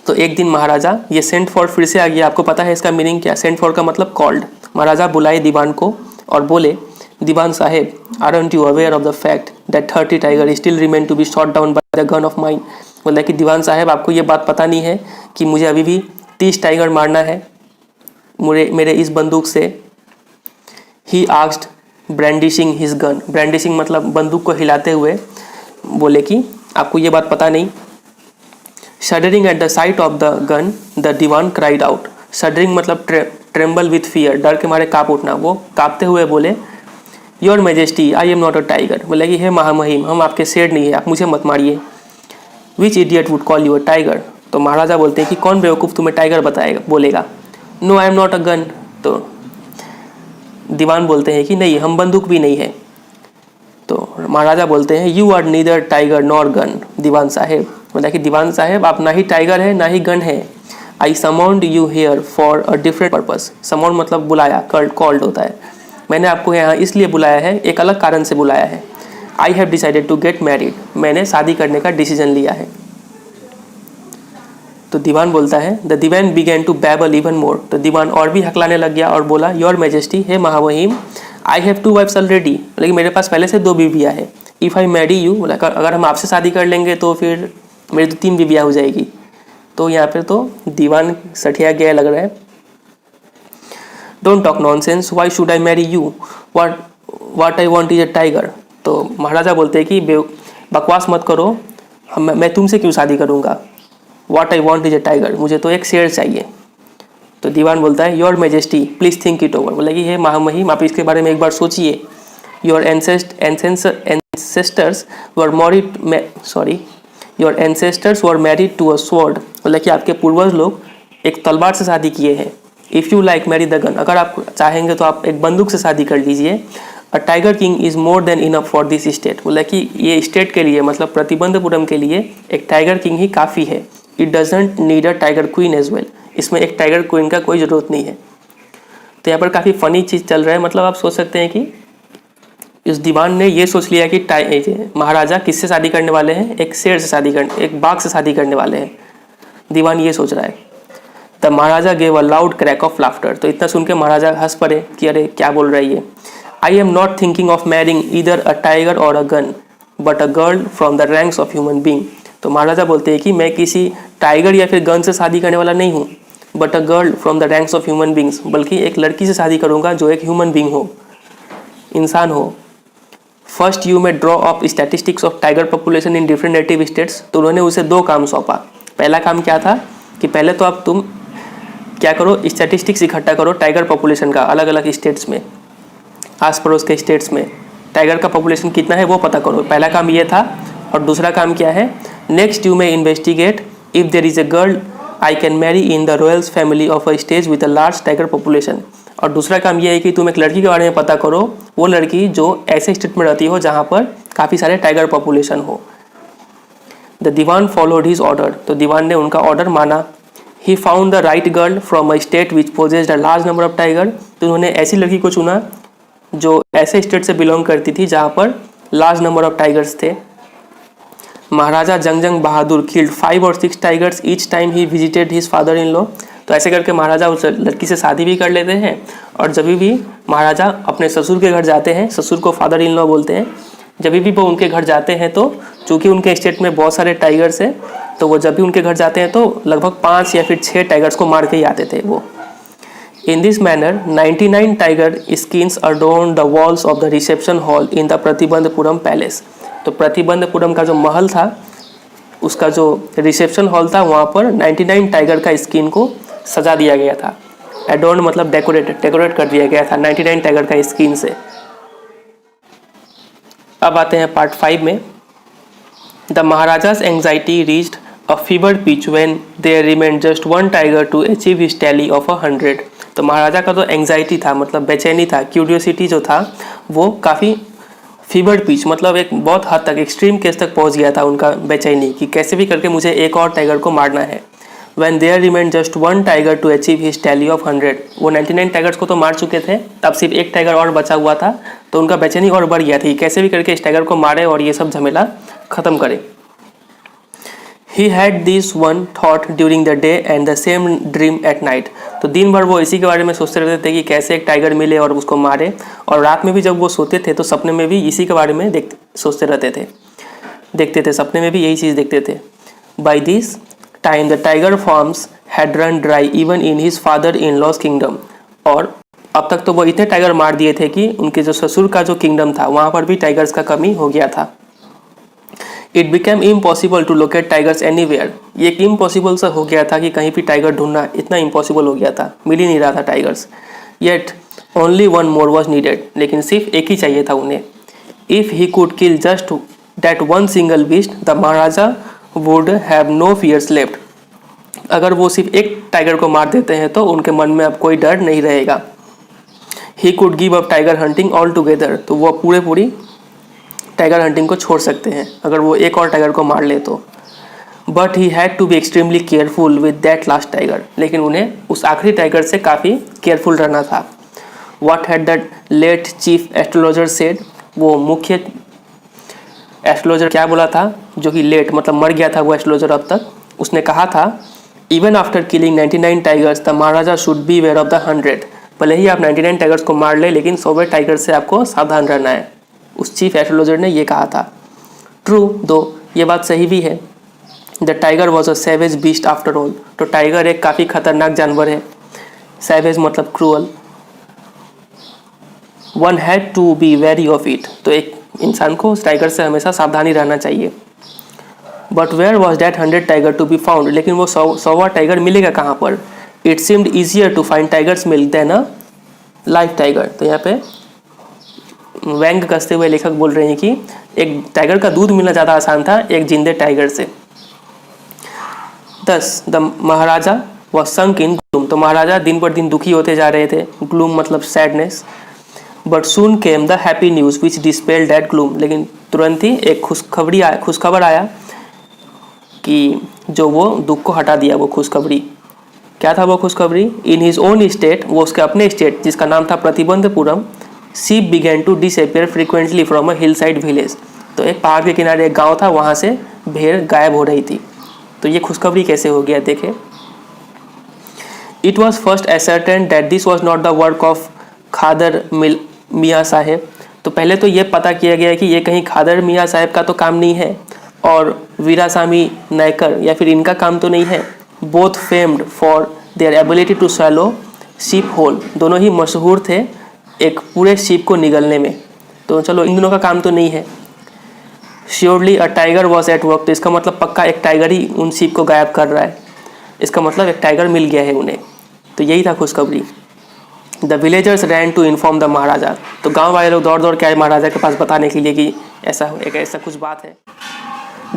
तो एक दिन महाराजा, ये सेंट फॉर फिर से आ गया। आपको पता है इसका मीनिंग क्या? सेंट फॉर का मतलब कॉल्ड। महाराजा बुलाए दीवान को और बोले, Dewan sahib, aren't you aware of the fact that 30 tiger still remain to be shot down by the gun of mine. बोला कि दीवान साहब, आपको ये बात पता नहीं है कि मुझे अभी भी 30 टाइगर मारना है मेरे इस बंदूक से। He asked brandishing his gun. Brandishing मतलब बंदूक को हिलाते हुए बोले कि आपको ये बात पता नहीं। Shuddering at the sight of the gun the Dewan cried out. Shuddering मतलब ट्रेम्बल विथ फियर, डर के मारे काँप उठना। वो काँपते हुए बोले, your majesty I am not a tiger. बोले कि हे महामहिम, हम आपके शेर नहीं है, आप मुझे मत मारिए। Which idiot would call you a tiger. तो महाराजा बोलते हैं कि कौन बेवकूफ़ तुम्हें टाइगर बताएगा बोलेगा। No I am not a gun. तो दीवान बोलते हैं कि नहीं, हम बंदूक भी नहीं है। तो महाराजा बोलते हैं, you are neither tiger nor gun Dewan sahib. बोला कि दीवान साहेब, आप ना ही टाइगर है ना ही गन है। I summoned you here for a different purpose. Summoned मतलब बुलाया, कॉल्ड होता है। मैंने आपको यहाँ इसलिए बुलाया है, एक अलग कारण से बुलाया है। I have decided to get married. मैंने शादी करने का डिसीजन लिया है। तो दीवान बोलता है, the Dewan began to babble even more. तो दीवान और भी हकलाने लग गया और बोला, योर मेजेस्टी, हे महामहिम, आई हैव 2 वाइफ्स ऑलरेडी। लेकिन मेरे पास पहले से 2 बीवियाँ हैं। इफ़ आई मैरी यू, बोला अगर हम आपसे शादी कर लेंगे तो फिर मेरी तो 3 बीवियाँ हो जाएगी। तो यहाँ पे तो दीवान सठिया गया लग रहा है। Don't talk nonsense, why should I marry you, what I want is a tiger. तो महाराजा बोलते हैं कि बकवास मत करो, मैं तुमसे क्यों शादी करूँगा। What I want is a tiger, मुझे तो एक शेर चाहिए। तो दीवान बोलता है, your majesty please think it over. बोला कि हे महामहिम, आप इसके बारे में एक बार सोचिए। Your ancestors were married to a sword. बोला कि आपके पूर्वज लोग एक तलवार से शादी किए हैं। If you like marry the gun, अगर आप चाहेंगे तो आप एक बंदूक से शादी कर लीजिए। A tiger king is more than enough for this state. बोला कि ये स्टेट के लिए मतलब प्रतिबंधपुरम के लिए एक टाइगर किंग ही काफ़ी है। It doesn't need a tiger queen as well. इसमें एक टाइगर क्वीन का कोई ज़रूरत नहीं है। तो यहाँ पर काफ़ी फ़नी चीज़ चल रहा है। मतलब आप सोच सकते हैं कि इस दीवान ने ये सोच लिया कि महाराजा किससे शादी करने वाले हैं, एक शेर से शादी करने, एक बाघ से शादी करने वाले हैं। दीवान ये सोच रहा है। The Maharaja gave a loud crack of laughter. तो इतना सुन के महाराजा हंस पड़े कि अरे क्या बोल रहा है ये। I am not thinking of marrying either a tiger or a gun but a girl from the ranks of human being. तो महाराजा बोलते हैं कि मैं किसी टाइगर या फिर गन से शादी करने वाला नहीं हूँ, but a girl from the ranks of human beings, बल्कि एक लड़की से शादी करूँगा जो एक ह्यूमन बींग हो, इंसान हो। फर्स्ट यू में draw of statistics of tiger population in different native states. तो उन्होंने उसे 2 काम सौंपा। पहला काम क्या था कि पहले तो अब तुम क्या करो, स्टैटिस्टिक्स इकट्ठा करो टाइगर पॉपुलेशन का अलग अलग स्टेट्स में, आस पड़ोस के स्टेट्स में टाइगर का पॉपुलेशन कितना है वो पता करो। पहला काम ये था। और दूसरा काम क्या है, नेक्स्ट यू में investigate if there is a girl I can marry in the Royals family of a stage with a large tiger population. और दूसरा काम यह है कि तुम एक लड़की के बारे में पता करो, वो लड़की जो ऐसे स्टेट में रहती हो जहाँ पर काफ़ी सारे टाइगर पॉपुलेशन हो। The Dewan followed his order. तो दीवान ने उनका ऑर्डर माना। He found the right girl from a state which possessed a large number of tiger. तो उन्होंने ऐसी लड़की को चुना जो ऐसे स्टेट से बिलोंग करती थी जहाँ पर लार्ज नंबर ऑफ टाइगर्स थे। महाराजा जंगजंग बहादुर किल्ड 5 और 6 tigers each time he visited his father in law. तो ऐसे करके महाराजा उस लड़की से शादी भी कर लेते हैं, और जब भी महाराजा अपने ससुर के घर जाते हैं, ससुर को फादर इन लॉ बोलते हैं, जब भी वो उनके घर जाते हैं तो चूंकि उनके स्टेट में बहुत सारे टाइगर्स हैं, तो वो जब भी उनके घर जाते हैं तो लगभग 5 या फिर 6 टाइगर्स को मार के ही आते थे वो। In this manner 99 tiger skins adorn the walls of the reception hall in the Pratibandapuram palace. तो प्रतिबंधपुरम का जो महल था, उसका जो रिसेप्शन हॉल था, वहाँ पर 99 टाइगर का स्किन को सजा दिया गया था। एडोर्न मतलब डेकोरेट कर दिया गया था 99 टाइगर का स्किन से। अब आते हैं पार्ट 5 में। The Maharaja's anxiety reached a fever pitch when there remained just 1 tiger to achieve his tally of 100। तो महाराजा का जो एंग्जाइटी था, मतलब बेचैनी था, क्यूरियोसिटी जो था, वो काफ़ी फीवर पिच मतलब एक बहुत हद तक एक्सट्रीम केस तक पहुंच गया था उनका बेचैनी, कि कैसे भी करके मुझे एक और टाइगर को मारना है। When there remained just 1 tiger to achieve his tally of 100, वो 99 टाइगर्स को तो मार चुके थे, तब सिर्फ एक टाइगर और बचा हुआ था, तो उनका बेचैनी और बढ़ गया था कि कैसे भी करके इस टाइगर को मारे और ये सब झमेला खत्म करे। He had this one thought during the day and the same dream at night। तो दिन भर वो इसी के बारे में सोचते रहते थे कि कैसे एक टाइगर मिले और उसको मारे, और रात में भी जब वो सोते थे तो सपने में भी इसी के बारे में सोचते रहते थे, देखते थे, सपने में भी यही चीज़ देखते थे। By this time the tiger farms had run dry even in his father-in-law's kingdom। और अब तक तो वो इतने टाइगर मार दिए थे कि उनके जो ससुर का जो किंगडम था वहाँ पर भी टाइगर्स का कमी हो गया था। It became impossible to locate tigers anywhere। ये एक इम्पॉसिबल सा हो गया था कि कहीं भी टाइगर ढूंढना इतना इम्पॉसिबल हो गया था, मिल ही नहीं रहा था tigers. Yet only one more was needed। लेकिन सिर्फ एक ही चाहिए था उन्हें। If he could kill just that one single beast, the Maharaja would have no fears left। अगर वो सिर्फ एक टाइगर को मार देते हैं तो उनके मन में अब कोई डर नहीं रहेगा। He could give up tiger hunting altogether। तो वो पूरी टाइगर हंटिंग को छोड़ सकते हैं अगर वो एक और टाइगर को मार ले तो। But he had to be extremely careful with that last tiger. लेकिन उन्हें उस आखिरी टाइगर से काफ़ी केयरफुल रहना था। What had that late chief astrologer said. वो मुख्य एस्ट्रोलॉजर क्या बोला था, जो कि लेट मतलब मर गया था वो एस्ट्रोलॉजर अब तक। उसने कहा था even after killing 99 tigers the Maharaja should beware of the 100। भले ही आप 99 टाइगर्स को मार ले, लेकिन 100वें टाइगर से आपको सावधान रहना है। उस चीफ एस्ट्रोलॉजर ने ये कहा था। ट्रू दो, ये बात सही भी है। The tiger was a savage beast after all. तो टाइगर एक काफ़ी खतरनाक जानवर है। सैवेज मतलब cruel. One had to be very of it. तो एक इंसान को उस टाइगर से हमेशा सावधानी रहना चाहिए। But where was that 100 tiger to be found. लेकिन वो 100वां टाइगर मिलेगा कहाँ पर। It seemed easier to find tigers milk than a live tiger. तो यहाँ पे व्यंग कसते हुए लेखक बोल रहे हैं कि एक टाइगर का दूध मिलना ज़्यादा आसान था एक जिंदे टाइगर से। दस the Maharaja was sunk in gloom. तो महाराजा दिन पर दिन दुखी होते जा रहे थे। ग्लूम मतलब sadness. But soon came the happy news which dispelled that gloom. लेकिन तुरंत ही एक खुशखबर आया कि जो वो दुख को हटा दिया। वो खुशखबरी क्या था? वो खुशखबरी इन हिज ओन स्टेट, वो उसके अपने स्टेट जिसका नाम था Pratibandapuram, sheep began to disappear frequently from a hillside village। तो एक पहाड़ के किनारे एक गांव था, वहाँ से भेड़ गायब हो रही थी। तो ये खुशखबरी कैसे हो गया देखें। It was first ascertained that this was not the work of खादर मियाँ साहेब। तो पहले तो ये पता किया गया कि ये कहीं खादर मियाँ साहेब का तो काम नहीं है और वीरासामी नायकर या फिर इनका काम तो नहीं है। Both famed for their ability to swallow sheep whole। दोनों ही मशहूर थे एक पूरे शीप को निगलने में। तो चलो इन दोनों का काम तो नहीं है। Surely a tiger was at work. तो इसका मतलब पक्का एक टाइगर ही उन शीप को गायब कर रहा है। इसका मतलब एक टाइगर मिल गया है उन्हें। तो यही था खुशखबरी। The villagers ran to inform the Maharaja. तो गांव वाले लोग दौड़ दौड़ के आए महाराजा के पास बताने के लिए कि ऐसा कुछ बात है।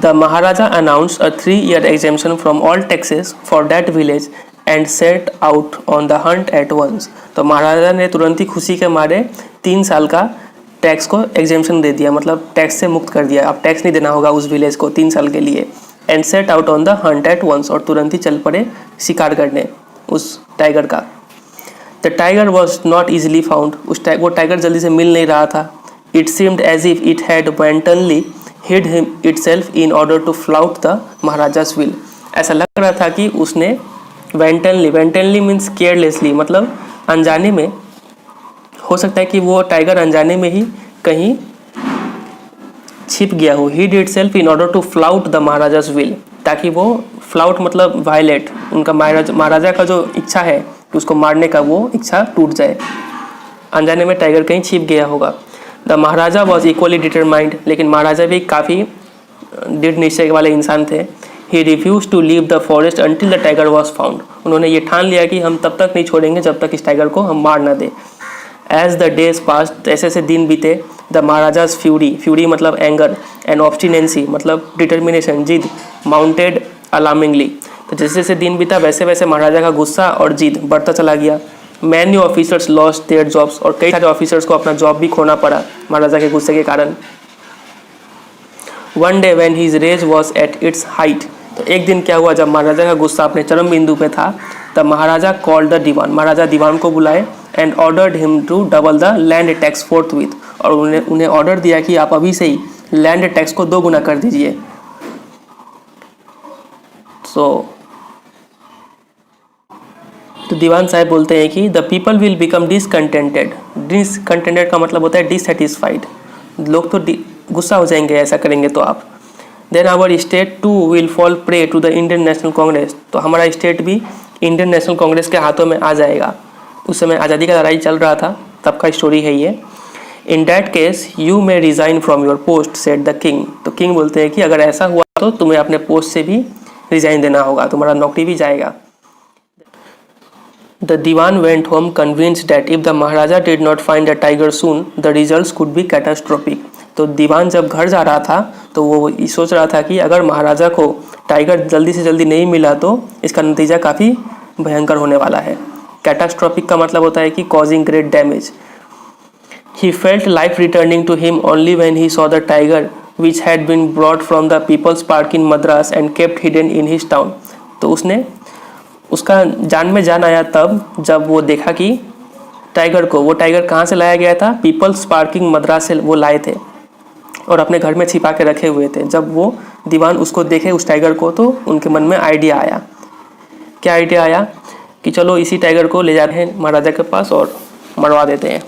The Maharaja announced a 3-year exemption from all taxes for that village and set out on the hunt at once. तो महाराजा ने तुरंत ही खुशी के मारे 3 साल का टैक्स को एग्जेम्पशन दे दिया, मतलब टैक्स से मुक्त कर दिया। अब टैक्स नहीं देना होगा उस विलेज को 3 साल के लिए। And set out on the hunt at once. और तुरंत ही चल पड़े शिकार करने उस टाइगर का। The tiger was not easily found. वो टाइगर जल्दी से मिल नहीं रहा था। It seemed as if it had wantonly hid itself in order to flout the Maharaja's will. ऐसा लग रहा था कि उसने wantonly मीन्स केयरलेसली, मतलब अनजाने में, हो सकता है कि वो टाइगर अनजाने में ही कहीं छिप गया हो. Hid itself in order to flout the Maharaja's will, ताकि वो फ्लाउट मतलब वायलेट, उनका महाराजा का जो इच्छा है कि उसको मारने का, वो इच्छा टूट जाए. अनजाने में टाइगर कहीं छिप गया होगा. The Maharaja was equally determined, लेकिन महाराजा भी काफ़ी दृढ़ निश्चय वाले इंसान थे. He refuse to leave the forest until the tiger was found. उन्होंने ये ठान लिया कि हम तब तक नहीं छोड़ेंगे जब तक इस टाइगर को हम मार ना दें. एज द डेज पास्ट, ऐसे ऐसे दिन बीते, द महाराजाज फ्यूरी मतलब एंगर, एंड ऑब्स्टिनेंसी मतलब डिटर्मिनेशन, जिद, माउंटेड अलार्मिंगली. तो जैसे जैसे दिन बीता वैसे वैसे महाराजा का गुस्सा और जिद बढ़ता चला गया. Many officers lost their jobs, और कई सारे ऑफिसर्स को अपना जॉब भी खोना पड़ा महाराजा के गुस्से के कारण. One day when his rage was at its height, तो एक दिन क्या हुआ जब महाराजा का गुस्सा अपने चरम बिंदु पे था, तब महाराजा कॉल्ड द दीवान, महाराजा दीवान को बुलाए, and ordered him to double the land tax forthwith, और उन्हें ऑर्डर दिया कि आप अभी से ही लैंड टैक्स को 2 गुना कर दीजिए. तो दीवान साहब बोलते हैं कि the people will become discontented. Discontented का मतलब होता है डिससेटिस्फाइड. लोग तो गुस्सा हो जाएंगे ऐसा करेंगे तो आप. Then our state too will fall prey to the Indian National Congress, तो हमारा स्टेट भी इंडियन नेशनल कांग्रेस के हाथों में आ जाएगा. उस समय आज़ादी का लड़ाई चल रहा था, तब का स्टोरी है ये. In that case you may resign from your post said the king. तो किंग बोलते हैं कि अगर ऐसा हुआ तो तुम्हें अपने पोस्ट से भी रिज़ाइन देना होगा, तुम्हारा नौकरी भी जाएगा. The Diwan went home convinced that if the Maharaja did not find the tiger soon, the results could be catastrophic. तो दीवान जब घर जा रहा था तो वो सोच रहा था कि अगर महाराजा को टाइगर जल्दी से जल्दी नहीं मिला तो इसका नतीजा काफ़ी भयंकर होने वाला है. कैटास्ट्रोफिक का मतलब होता है कि causing great damage. He felt life returning to him only when he saw the tiger which had been brought from the People's Park in Madras and kept hidden in his town. तो उसका जान में जान आया तब जब वो देखा कि वो टाइगर कहाँ से लाया गया था, पीपल्स पार्किंग मद्रास से वो लाए थे और अपने घर में छिपा के रखे हुए थे. जब वो दीवान उसको देखे उस टाइगर को, तो उनके मन में आइडिया आया. क्या आइडिया आया कि चलो इसी टाइगर को ले जाते हैं महाराजा के पास और मरवा देते हैं.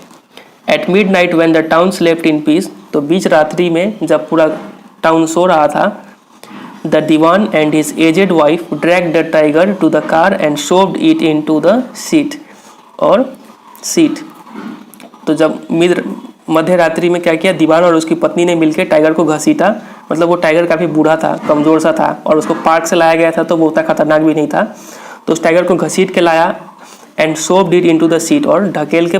At mid night when the town slept in peace, तो बीच रात्रि में जब पूरा टाउन सो रहा था, The Diwan and his aged wife dragged the tiger to the car and shoved it into the seat. तो जब मध्य रात्रि में क्या किया, दीवान और उसकी पत्नी ने मिलकर टाइगर को घसीटा. मतलब वो टाइगर काफ़ी बूढ़ा था, कमज़ोर सा था, और उसको पार्क से लाया गया था तो वो उतना खतरनाक भी नहीं था. तो उस टाइगर को घसीट के लाया and shoved it into the seat, और ढकेल के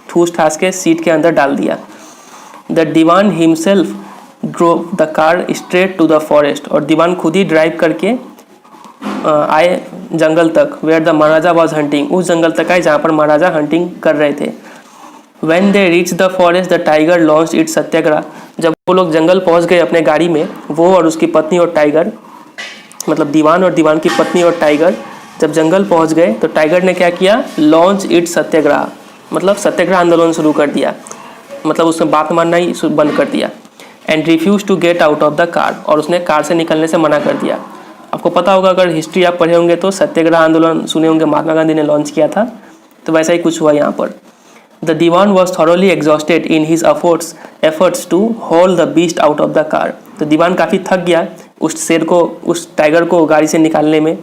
ठूस ठास के सीट के अंदर डाल दिया. The Diwan himself drove the car straight to the forest, और दीवान खुद ही ड्राइव करके आए जंगल तक. Where the Maharaja was hunting, उस जंगल तक आए जहाँ पर महाराजा हंटिंग कर रहे थे. When they reach the forest the tiger launch its satyagraha. जब वो लोग जंगल पहुँच गए अपने गाड़ी में, वो और उसकी पत्नी और टाइगर, मतलब दीवान और दीवान की पत्नी और टाइगर जब जंगल पहुँच गए तो टाइगर ने क्या किया, लॉन्च इट्स सत्याग्रह, मतलब सत्याग्रह आंदोलन शुरू कर दिया. मतलब उसने बात मानना ही बंद कर दिया. And refuse to get out of the car, और उसने कार से निकलने से मना कर दिया. आपको पता होगा, अगर हिस्ट्री आप पढ़े होंगे तो सत्याग्रह आंदोलन सुने होंगे, महात्मा गांधी ने लॉन्च किया था, तो वैसा ही कुछ हुआ यहाँ पर. The Diwan was thoroughly exhausted in his efforts to haul the beast out of the car. तो दीवान काफ़ी थक गया उस टाइगर को गाड़ी से निकालने में.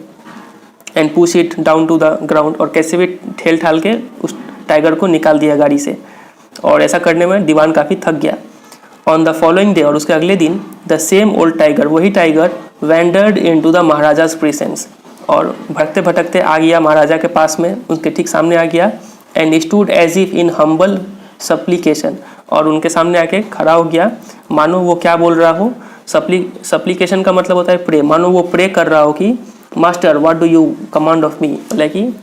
And push it down to the ground, और कैसे भी ठेल ठाल के उस टाइगर को निकाल दिया गाड़ी से. और ऐसा करने में दीवान काफ़ी थक गया. ऑन द फॉलोइंग डे, और उसके अगले दिन, द सेम ओल्ड टाइगर, वही tiger, wandered into the Maharaja's presence, और भटकते भटकते आ गया महाराजा के पास में, उनके ठीक सामने आ गया. And stood as if in humble supplication, और उनके सामने आके खड़ा हो गया मानो वो क्या बोल रहा हो. सप्लीकेशन का मतलब होता है प्रे, मानो वो प्रे कर रहा हो कि master what do you command of me, मतलब कि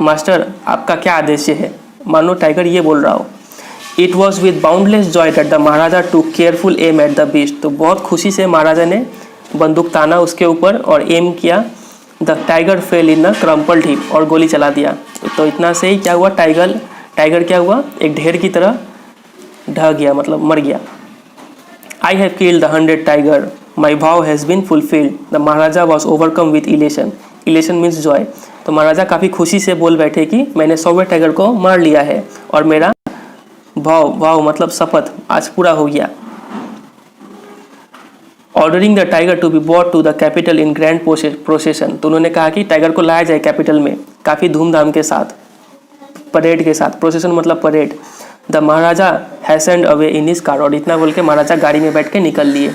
मास्टर आपका क्या आदेश है, मानो टाइगर ये बोल रहा हो. It was with boundless joy that the Maharaja took careful aim at the beast. तो बहुत खुशी से महाराजा ने बंदूक ताना उसके ऊपर और एम किया. The tiger fail in a crumpled heap, और गोली चला दिया. तो इतना से ही क्या हुआ, टाइगर क्या हुआ, एक ढेर की तरह ढह गया मतलब मर गया। I have killed the 100 tiger. My vow has been fulfilled. The Maharaja was overcome with elation. Elation means joy. तो महाराजा काफ़ी खुशी से बोल बैठे कि मैंने 100वें टाइगर को मार लिया है और मेरा भाव मतलब शपथ आज पूरा हो गया। Ordering the tiger to be brought to the capital in grand procession. तो उन्होंने कहा कि टाइगर को लाया जाए कैपिटल में काफ़ी धूमधाम के साथ, परेड के साथ। प्रोसेशन मतलब parade. The Maharaja hastened away in his car. और इतना बोल के महाराजा गाड़ी में बैठ के निकल लिए।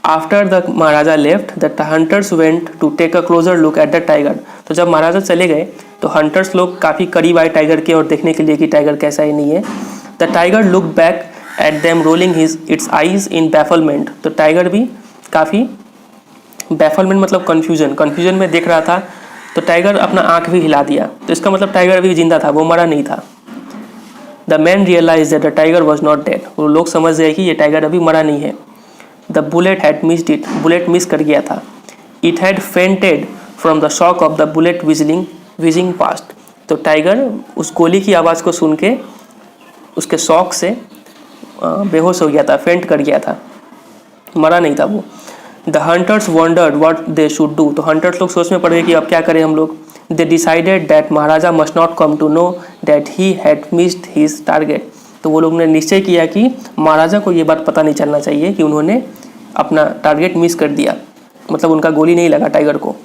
After the Maharaja left the hunters went to take a closer look at the tiger. तो जब महाराजा चले गए तो हंटर्स लोग काफ़ी करीब आए टाइगर के और देखने के लिए कि टाइगर कैसा है नहीं है। The tiger look back at them rolling its eyes in bafflement. तो टाइगर भी काफ़ी, बैफलमेंट मतलब कन्फ्यूजन में देख रहा था। तो टाइगर अपना आँख भी हिला दिया, तो इसका मतलब टाइगर भी जिंदा था, वो मरा नहीं था। The man realise that the tiger was not dead. वो लोग समझ गए कि ये टाइगर अभी मरा नहीं है। The bullet had missed it. Bullet miss कर गया था। It had fainted from the shock of the bullet wheezing past. तो टाइगर उस गोली की आवाज़ को सुन के उसके शौक से बेहोश हो गया था, फेंट कर गया था, मरा नहीं था वो। The hunters wondered what they should do. तो हंटर्स लोग सोच में पड़ गए कि अब क्या करें हम लोग। They decided that Maharaja must not come to know that he had missed his target. तो वो लोग ने निश्चय किया कि महाराजा को ये बात पता नहीं चलना चाहिए कि उन्होंने अपना टारगेट मिस कर दिया, मतलब उनका गोली नहीं लगा टाइगर को।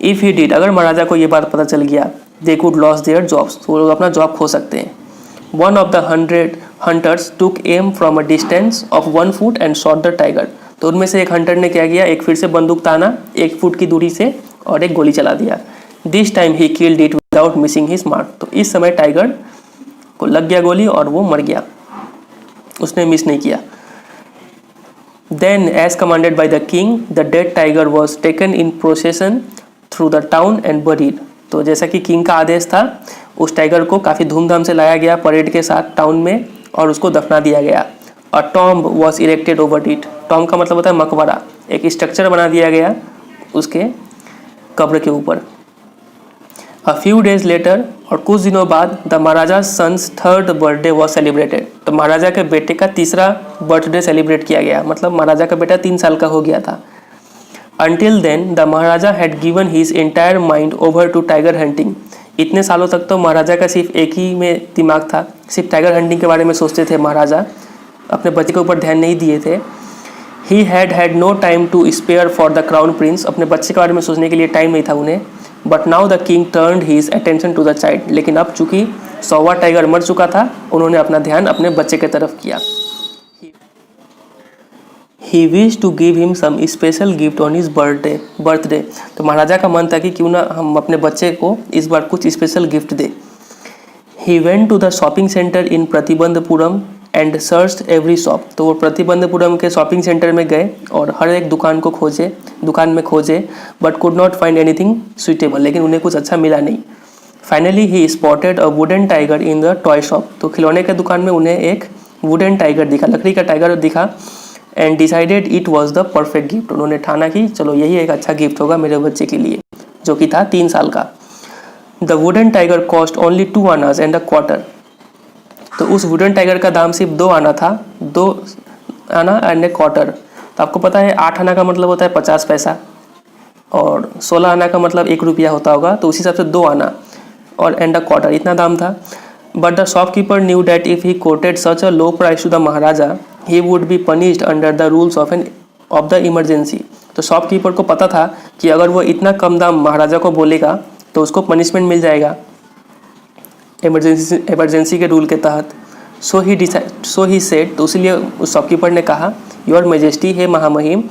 इफ़ ही डिड, अगर महाराजा को ये बात पता चल गया, they could loss their jobs. तो वो लोग अपना जॉब खो सकते हैं। One of the 100 hunters took am from a distance of 1 foot and shot the tiger. तो उनमें से एक हंटर ने क्या किया, एक फिर से बंदूक ताना 1 फुट की दूरी से और एक गोली चला दिया। This time he killed it without missing his mark. तो इस समय टाइगर को लग गया गोली और वो मर गया, उसने मिस नहीं किया। Then as commanded by the king the dead tiger was taken in procession through the town and buried. तो जैसा कि किंग का आदेश था, उस टाइगर को काफ़ी धूमधाम से लाया गया परेड के साथ टाउन में और उसको दफना दिया गया। A tomb was erected over it. Tomb का मतलब होता है मकबरा। एक स्ट्रक्चर बना दिया गया उसके कब्र के ऊपर। अ फ्यू डेज लेटर, और कुछ दिनों बाद, the Maharaja son's 3rd birthday was celebrated. तो महाराजा के बेटे का 3रा बर्थडे सेलिब्रेट किया गया, मतलब महाराजा का बेटा 3 साल का हो गया था। Until then, the Maharaja had given his entire mind over to tiger hunting. इतने सालों तक तो महाराजा का सिर्फ एक ही में दिमाग था, सिर्फ टाइगर हंटिंग के बारे में सोचते थे महाराजा, अपने बच्चे के ऊपर ध्यान नहीं दिए थे। He had no time to spare for the crown prince. अपने बच्चे के बारे में सोचने के लिए टाइम नहीं था उन्हें। But now the king turned his attention to the child. लेकिन अब चूंकि 100वां टाइगर मर चुका था, उन्होंने अपना ध्यान अपने बच्चे की तरफ किया। He wished to give him some special gift on his birthday. तो महाराजा का मन था कि क्यों ना हम अपने बच्चे को इस बार कुछ special gift they. He went to the shopping center in Pratibandapuram and search every shop. तो वो प्रतिबंधपुरम के शॉपिंग सेंटर में गए और हर एक दुकान में खोजे but could not find anything suitable. लेकिन उन्हें कुछ अच्छा मिला नहीं। Finally he spotted a wooden tiger in the toy shop. तो खिलौने के दुकान में उन्हें एक वुडन टाइगर दिखा, लकड़ी का टाइगर दिखा। And decided it was the perfect gift. उन्होंने ठाना कि चलो यही एक अच्छा गिफ्ट होगा मेरे बच्चे के लिए, जो कि था 3 साल का। The wooden tiger cost only 2 आनाज एंड अ क्वार्टर। तो उस वुडन टाइगर का दाम सिर्फ 2 आना था, 2 आना एंड ए क्वार्टर। तो आपको पता है 8 आना का मतलब होता है 50 पैसा और 16 आना का मतलब 1 रुपया होता होगा। तो उसी हिसाब से 2 आना और एंड अ क्वार्टर इतना दाम था। But the shopkeeper knew that if he quoted such a low price to the Maharaja he would be punished under the rules of the emergency. तो शॉपकीपर को पता था कि अगर वो इतना कम दाम महाराजा को बोलेगा तो उसको पनिशमेंट मिल जाएगा इमरजेंसी के रूल के तहत। सो ही सेड, तो इसलिए उस शॉपकीपर ने कहा, योर मेजेस्टी है महामहिम,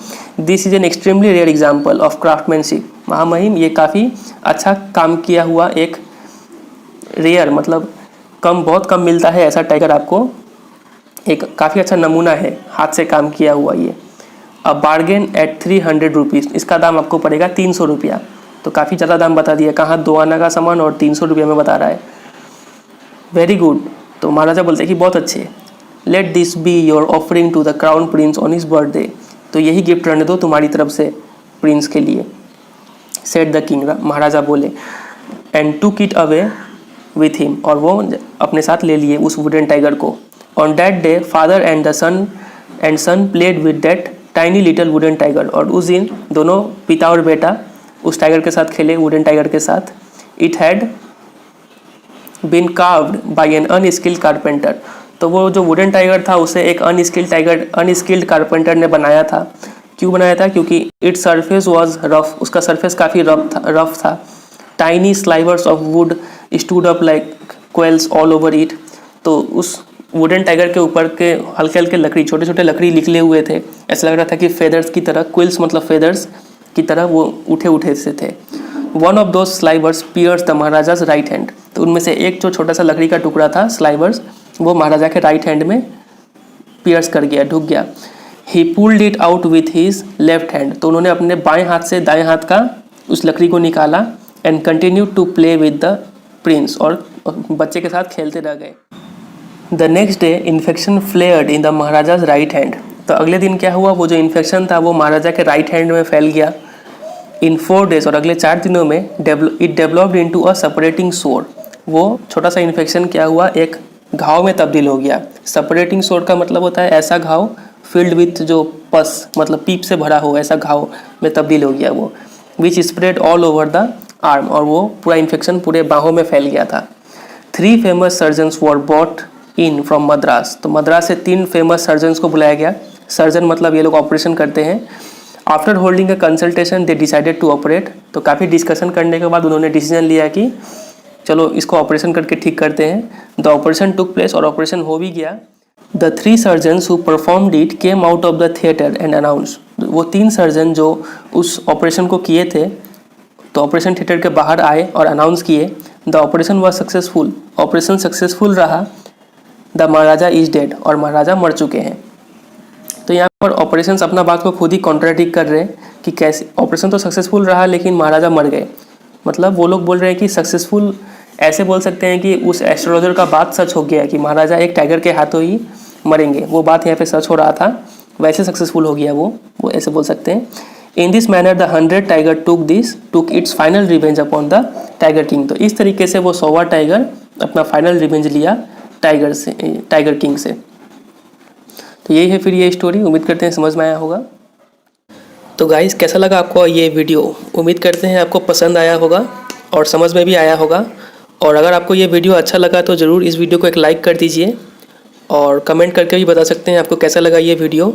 this is an extremely rare example of craftsmanship. महामहिम, ये काफ़ी अच्छा काम किया हुआ एक रेयर मतलब बहुत कम मिलता है ऐसा टाइगर, आपको एक काफ़ी अच्छा नमूना है हाथ से काम किया हुआ ये। अ बार्गेन एट 300 रुपीज़, इसका दाम आपको पड़ेगा 300 रुपया। तो काफ़ी ज़्यादा दाम बता दिया, कहाँ 2 आना का सामान और 300 रुपया में बता रहा है। Very good. तो महाराजा बोलते हैं कि बहुत अच्छे। Let this be your offering to the crown prince on his birthday. तो यही गिफ्ट रहने दो तुम्हारी तरफ से प्रिंस के लिए, सेड द किंग, महाराजा बोले। And took it away with him, और वो अपने साथ ले लिए उस वुडन टाइगर को। On that day father and son played with that tiny little wooden tiger. और उस दिन दोनों पिता और बेटा उस टाइगर के साथ खेले, वुडन टाइगर के साथ। It had been carved by an unskilled carpenter. तो वो जो वुडन टाइगर था उसे एक अनस्किल्ड कारपेंटर ने बनाया था। क्यों बनाया था? क्योंकि इट्स सरफेस वॉज रफ, उसका सरफेस काफ़ी रफ था। Tiny slivers of wood stood up like quills all over it. तो उस वुडन टाइगर के ऊपर के हल्के हल्के लकड़ी, छोटे छोटे लकड़ी निकले हुए थे। ऐसा लग रहा था कि फेदर्स की तरह, क्विल्स मतलब फेदर्स की तरह वो उठे उठे से थे। One of those slivers pierce the Maharaja's right hand. तो उनमें से एक जो छोटा सा लकड़ी का टुकड़ा था, स्लाइवर्स, वो महाराजा के राइट हैंड में पियर्स कर गया, ढुक गया। ही pulled it out with his left hand. तो उन्होंने अपने बाएं हाथ से दाएं हाथ का उस लकड़ी को निकाला। And continue to play with the prince, और बच्चे के साथ खेलते रह गए। The next day infection flared in the Maharaja's right hand. तो अगले दिन क्या हुआ, वो जो इन्फेक्शन था वो महाराजा के राइट हैंड में फैल गया। इन 4 days, और अगले 4 दिनों में it developed into a separating सोर। वो छोटा सा इन्फेक्शन क्या हुआ, एक घाव में तब्दील हो गया। सेपरेटिंग सोर का मतलब होता है ऐसा घाव फिल्ड विथ जो पस, मतलब पीप से भरा हो, ऐसा घाव में तब्दील हो गया वो। Which spread all over the arm, और वो पूरा इन्फेक्शन पूरे बाहों में फैल गया था। 3 famous surgeons were brought in from Madras. तो मद्रास से 3 फेमस सर्जन्स को बुलाया गया। सर्जन मतलब ये लोग ऑपरेशन करते हैं। After holding a consultation they decided to operate. तो काफ़ी डिस्कशन करने के बाद उन्होंने डिसीजन लिया कि चलो इसको ऑपरेशन करके ठीक करते हैं। द ऑपरेशन टुक प्लेस, और ऑपरेशन हो भी गया। The 3 surgeons who performed it came out of the theatre and announce. वो 3 सर्जन जो उस ऑपरेशन को किए थे, तो ऑपरेशन थिएटर के बाहर आए और अनाउंस किए, the operation was successful. Operation successful रहा। द महाराजा इज डेड, और महाराजा मर चुके हैं। तो यहाँ पर ऑपरेशंस अपना बात को खुद ही कॉन्ट्राडिक्ट कर रहे हैं कि कैसे ऑपरेशन तो सक्सेसफुल रहा लेकिन महाराजा मर गए। मतलब वो लोग बोल रहे हैं कि सक्सेसफुल, ऐसे बोल सकते हैं कि उस एस्ट्रोलॉजर का बात सच हो गया कि महाराजा एक टाइगर के हाथों ही मरेंगे, वो बात यहाँ पे सच हो रहा था, वैसे सक्सेसफुल हो गया वो ऐसे बोल सकते हैं। इन this manner the 100 tiger took its final revenge upon the tiger king. तो इस तरीके से वो 100वां टाइगर अपना फाइनल रिवेंज लिया टाइगर किंग से। तो यही है फिर ये स्टोरी। उम्मीद करते हैं समझ में आया होगा। तो गाइस, कैसा लगा आपको ये वीडियो? उम्मीद करते हैं आपको पसंद आया होगा और समझ में भी आया होगा। और अगर आपको ये वीडियो अच्छा लगा तो ज़रूर इस वीडियो को एक लाइक कर दीजिए, और कमेंट करके भी बता सकते हैं आपको कैसा लगा ये वीडियो।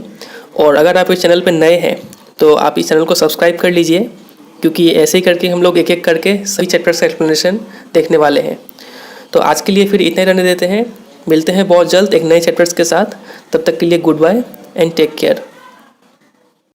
और अगर आप इस चैनल पर नए हैं तो आप इस चैनल को सब्सक्राइब कर लीजिए, क्योंकि ऐसे ही करके हम लोग एक एक करके सभी चैप्टर्स का एक्सप्लेनेशन देखने वाले हैं। तो आज के लिए फिर इतना ही रहने देते हैं। मिलते हैं बहुत जल्द एक नए चैप्टर्स के साथ। तब तक के लिए goodbye and take care.